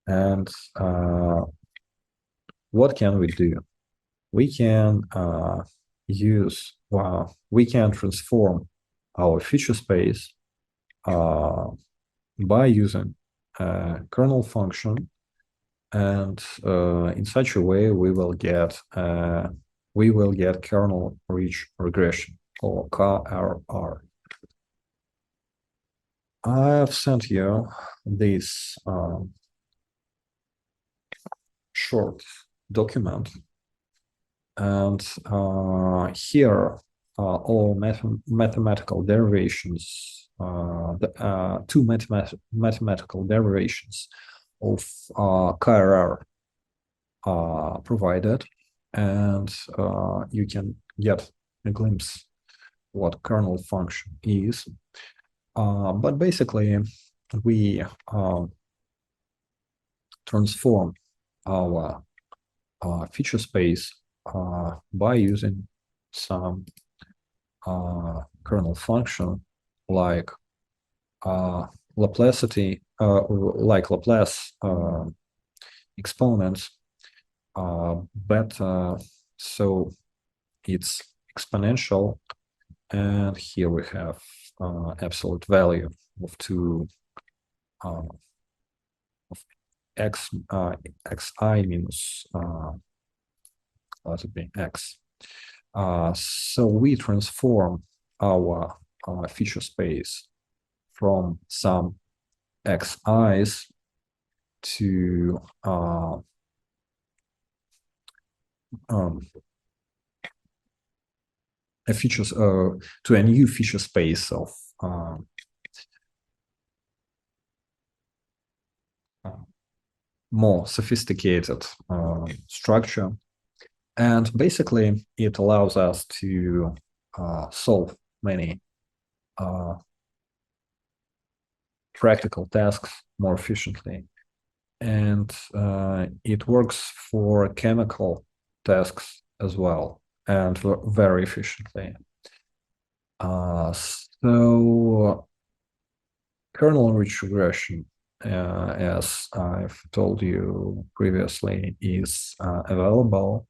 and what can we do? We can we can transform our feature space by using a kernel function, and in such a way we will get kernel-rich regression, or KRR. I've sent you this short document, and here all mathematical derivations, the two mathematical derivations of KRR are provided, and you can get a glimpse what kernel function is. But basically, we transform our feature space by using some kernel function like Laplace exponents, but so it's exponential, and here we have absolute value of 2 of xi minus let it be x. So we transform our feature space from some xi's to to a new feature space of more sophisticated structure, and basically it allows us to solve many practical tasks more efficiently, and it works for chemical tasks as well, and very efficiently. So kernel-rich regression, as I've told you previously, is available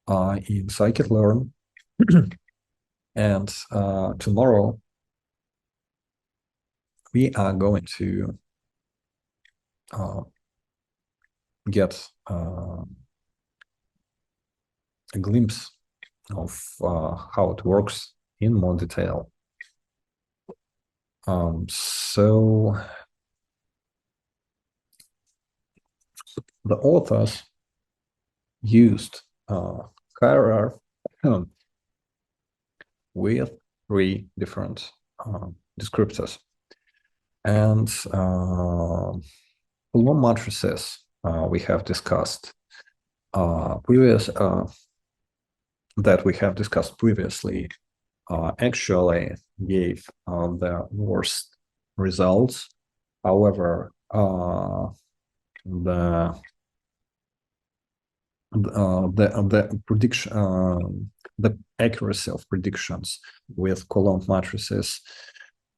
in scikit-learn, and tomorrow we are going to get a glimpse of how it works in more detail. So the authors used KRR with 3 different descriptors, and Coulomb matrices we have discussed previously actually gave the worst results. However, the prediction, the accuracy of predictions with Coulomb matrices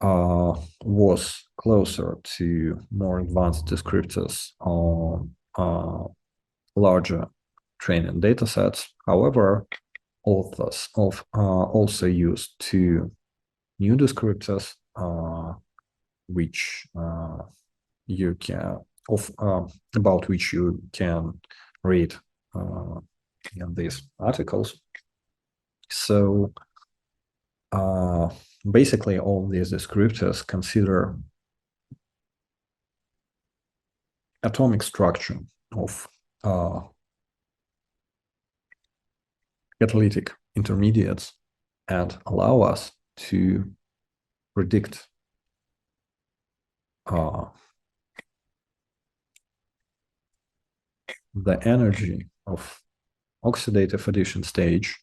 was closer to more advanced descriptors on larger training data sets. However, authors also used two new descriptors which you can about which you can read in these articles. So basically, all these descriptors consider atomic structure of catalytic intermediates and allow us to predict the energy of oxidative addition stage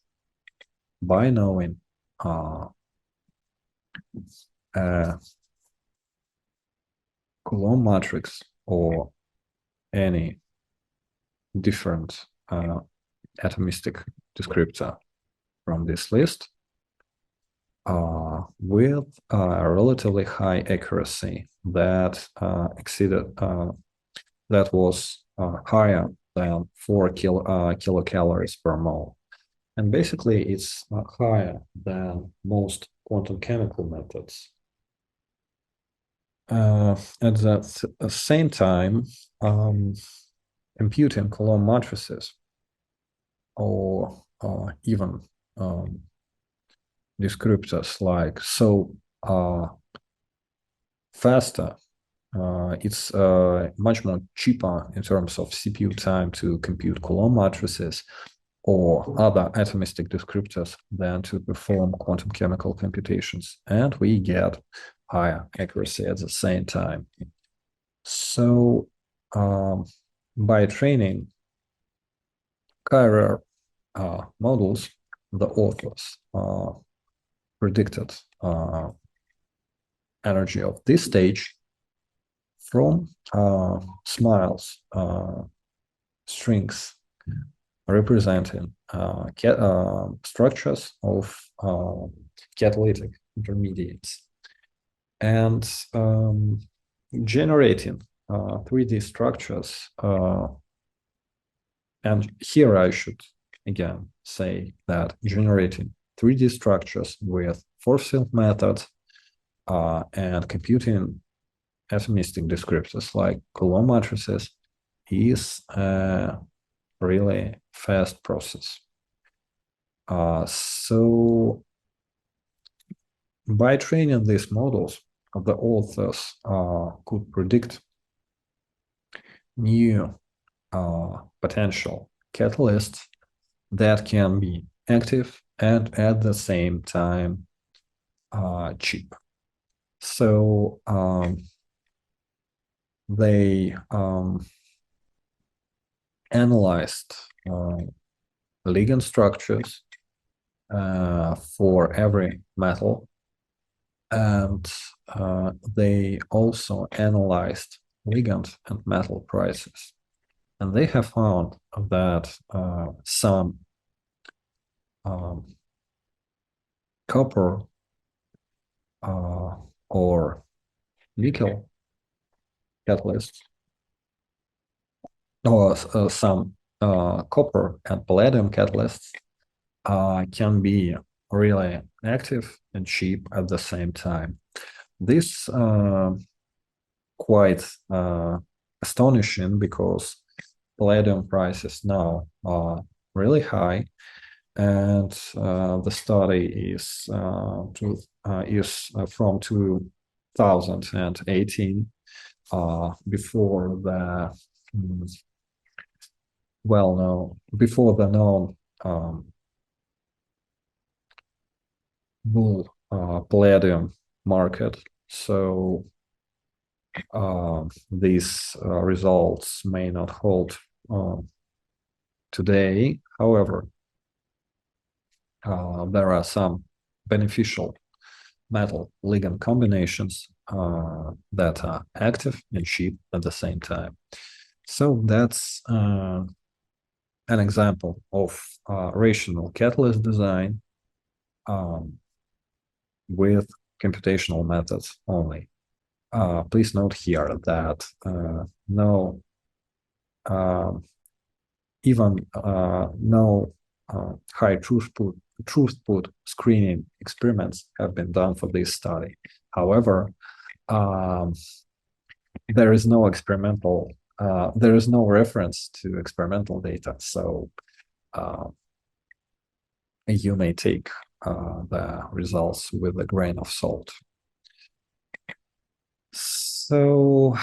by knowing Coulomb matrix or any different atomistic descriptor from this list with a relatively high accuracy that exceeded that was higher than 4 kilocalories per mole. And basically, it's higher than most quantum chemical methods. At the same time, computing Coulomb matrices or even descriptors like so faster, it's much more cheaper in terms of CPU time to compute Coulomb matrices or other atomistic descriptors than to perform quantum chemical computations, and we get higher accuracy at the same time. So by training Kyrer models, the authors predicted energy of this stage from SMILES strings representing structures of catalytic intermediates and generating 3D structures. And here I should again say that generating 3D structures with force field methods and computing atomistic descriptors like Coulomb matrices is a really fast process. So by training these models, the authors could predict new potential catalysts that can be active and at the same time cheap. So they analyzed ligand structures for every metal, and they also analyzed ligand and metal prices. And they have found that some copper or nickel catalysts, or some copper and palladium catalysts can be really active and cheap at the same time. This quite astonishing because palladium prices now are really high, and the study is from 2018, before the known bull palladium market. So these results may not hold today. However, there are some beneficial metal ligand combinations that are active and cheap at the same time. So that's an example of rational catalyst design with computational methods only. Please note here that no high throughput screening experiments have been done for this study. However, there is no there is no reference to experimental data, so you may take the results with a grain of salt. So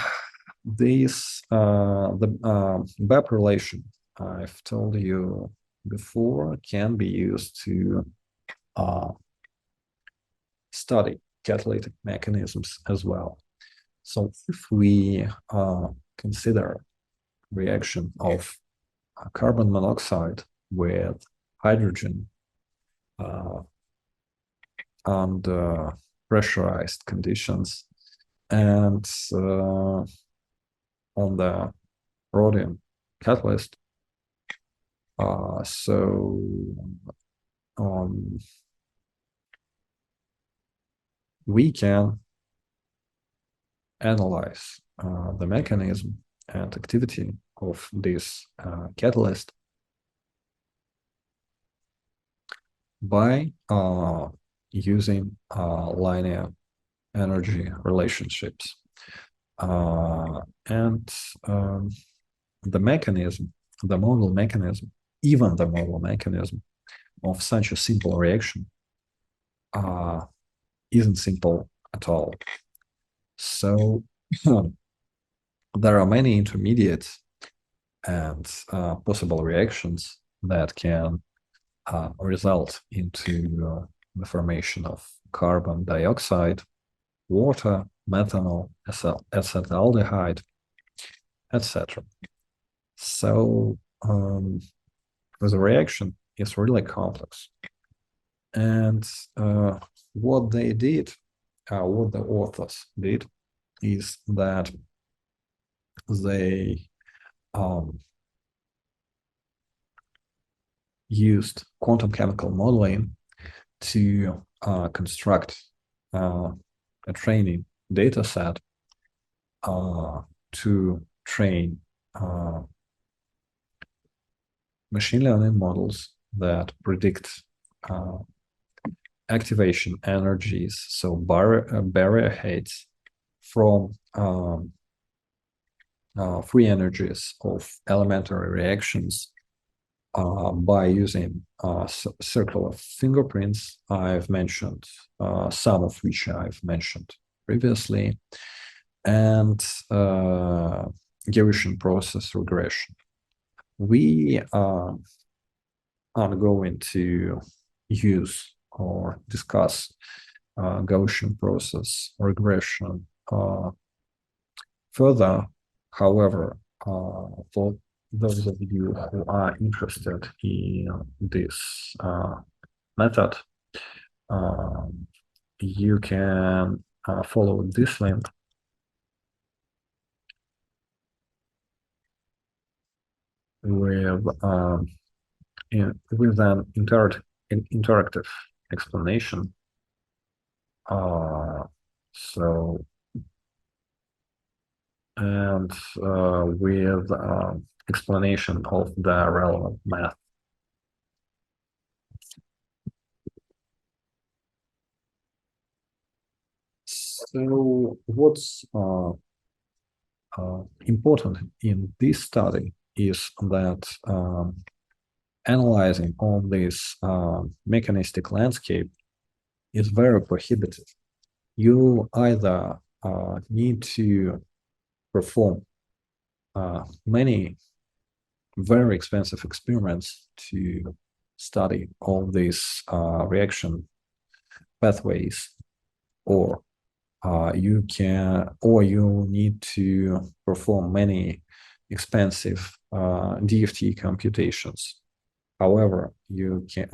this the BEP relation I've told you before can be used to study catalytic mechanisms as well. So if we consider reaction of carbon monoxide with hydrogen under pressurized conditions and on the rhodium catalyst, we can analyze the mechanism and activity of this catalyst by using linear energy relationships. The mechanism, the model mechanism, even the model mechanism of such a simple reaction isn't simple at all. So there are many intermediate and possible reactions that can result into the formation of carbon dioxide, water, methanol, acetaldehyde, etc. So the reaction is really complex. And what they did, what the authors did, is that they used quantum chemical modeling to construct a training data set to train machine learning models that predict activation energies, so barrier heights from free energies of elementary reactions by using circular fingerprints I've mentioned, some of which I've mentioned previously, and Gaussian process regression. We are going to use or discuss Gaussian process regression further. However, for those of you who are interested in this method, you can follow this link with an interactive explanation. With explanation of the relevant math. So what's important in this study is that analyzing on this mechanistic landscape is very prohibitive. You either need to perform many very expensive experiments to study all these reaction pathways, or you need to perform many expensive DFT computations. However, you can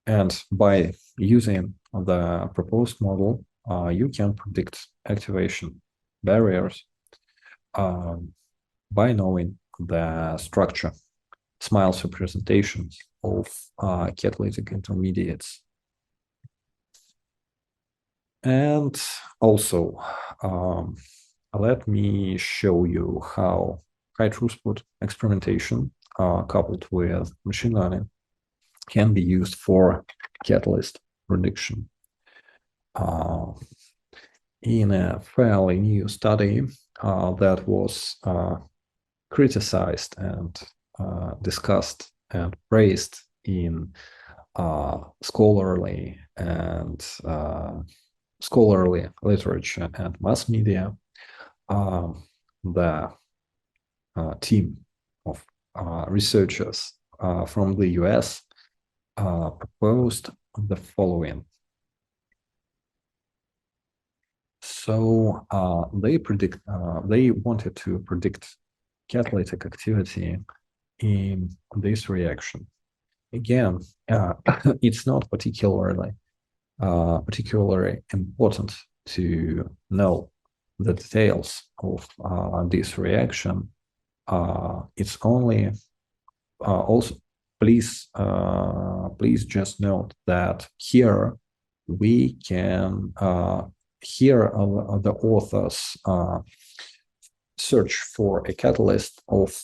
and by using the proposed model, you can predict activation barriers by knowing the structure, Smiles representations of catalytic intermediates. And also, let me show you how high-throughput experimentation coupled with machine learning can be used for catalyst prediction. In a fairly new study that was criticized and discussed and praised in scholarly literature and mass media, the team of researchers from the US proposed the following. So they wanted to predict catalytic activity in this reaction. Again, it's not particularly important to know the details of this reaction. It's only also please just note that here we can here the authors search for a catalyst of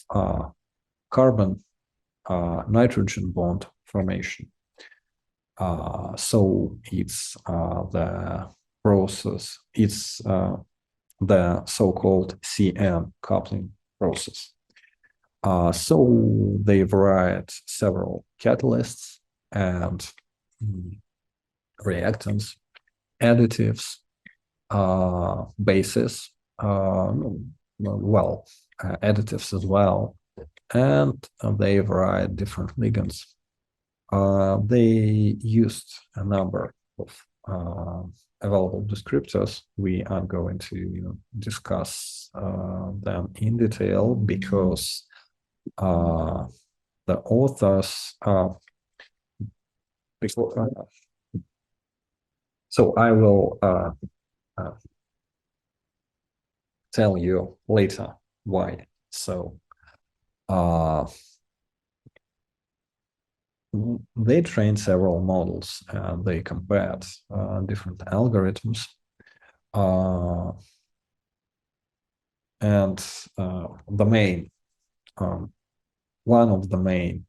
carbon nitrogen bond formation. So it's the process, it's the so-called CN coupling process. So they varied several catalysts and reactants, additives, bases, additives as well, and they varied different ligands. They used a number of available descriptors. We are going to discuss them in detail because the authors so I will tell you later why. So they trained several models and they compared different algorithms. And the main one of the main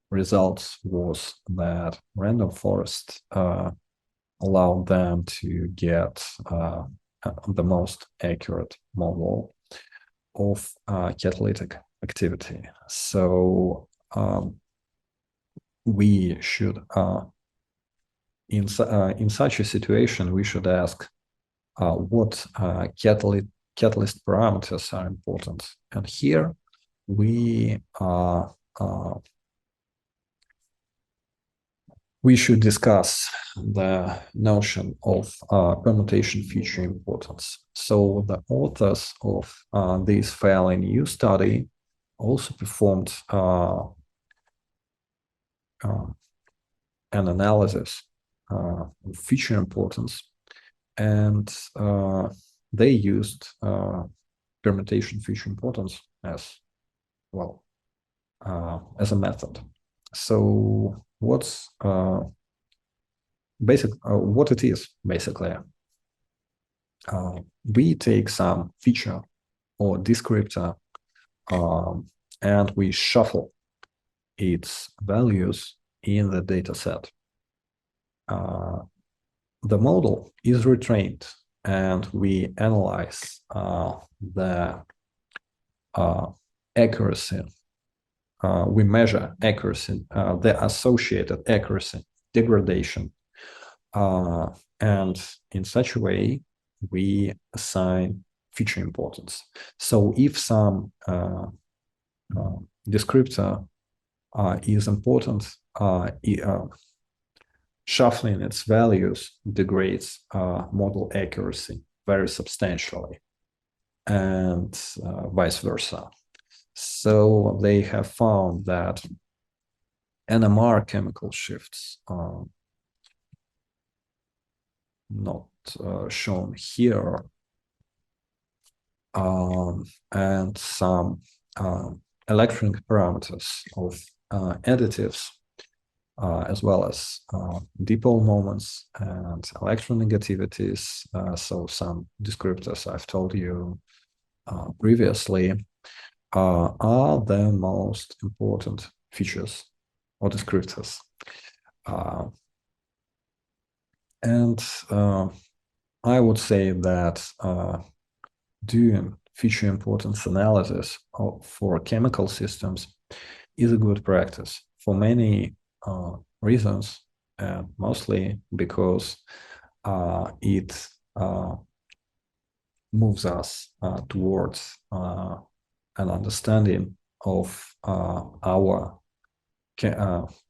results was that random forest allowed them to get the most accurate model of catalytic activity. So we should, in such a situation, we should ask what catalyst parameters are important. And here we should discuss the notion of permutation feature importance. So the authors of this fairly new study also performed an analysis of feature importance, and they used permutation feature importance as well as a method. So what's what it is basically? We take some feature or descriptor and we shuffle its values in the data set. The model is retrained and we analyze the accuracy. We measure accuracy, the associated accuracy degradation, and in such a way we assign feature importance. So if some descriptor is important, shuffling its values degrades model accuracy very substantially, and vice versa. So they have found that NMR chemical shifts are not shown here, and some electronic parameters of additives, as well as dipole moments and electronegativities. So some descriptors I've told you previously are the most important features or descriptors. And I would say that doing feature importance analysis for chemical systems is a good practice for many reasons, and mostly because it moves us towards an understanding of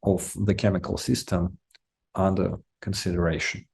of the chemical system under consideration.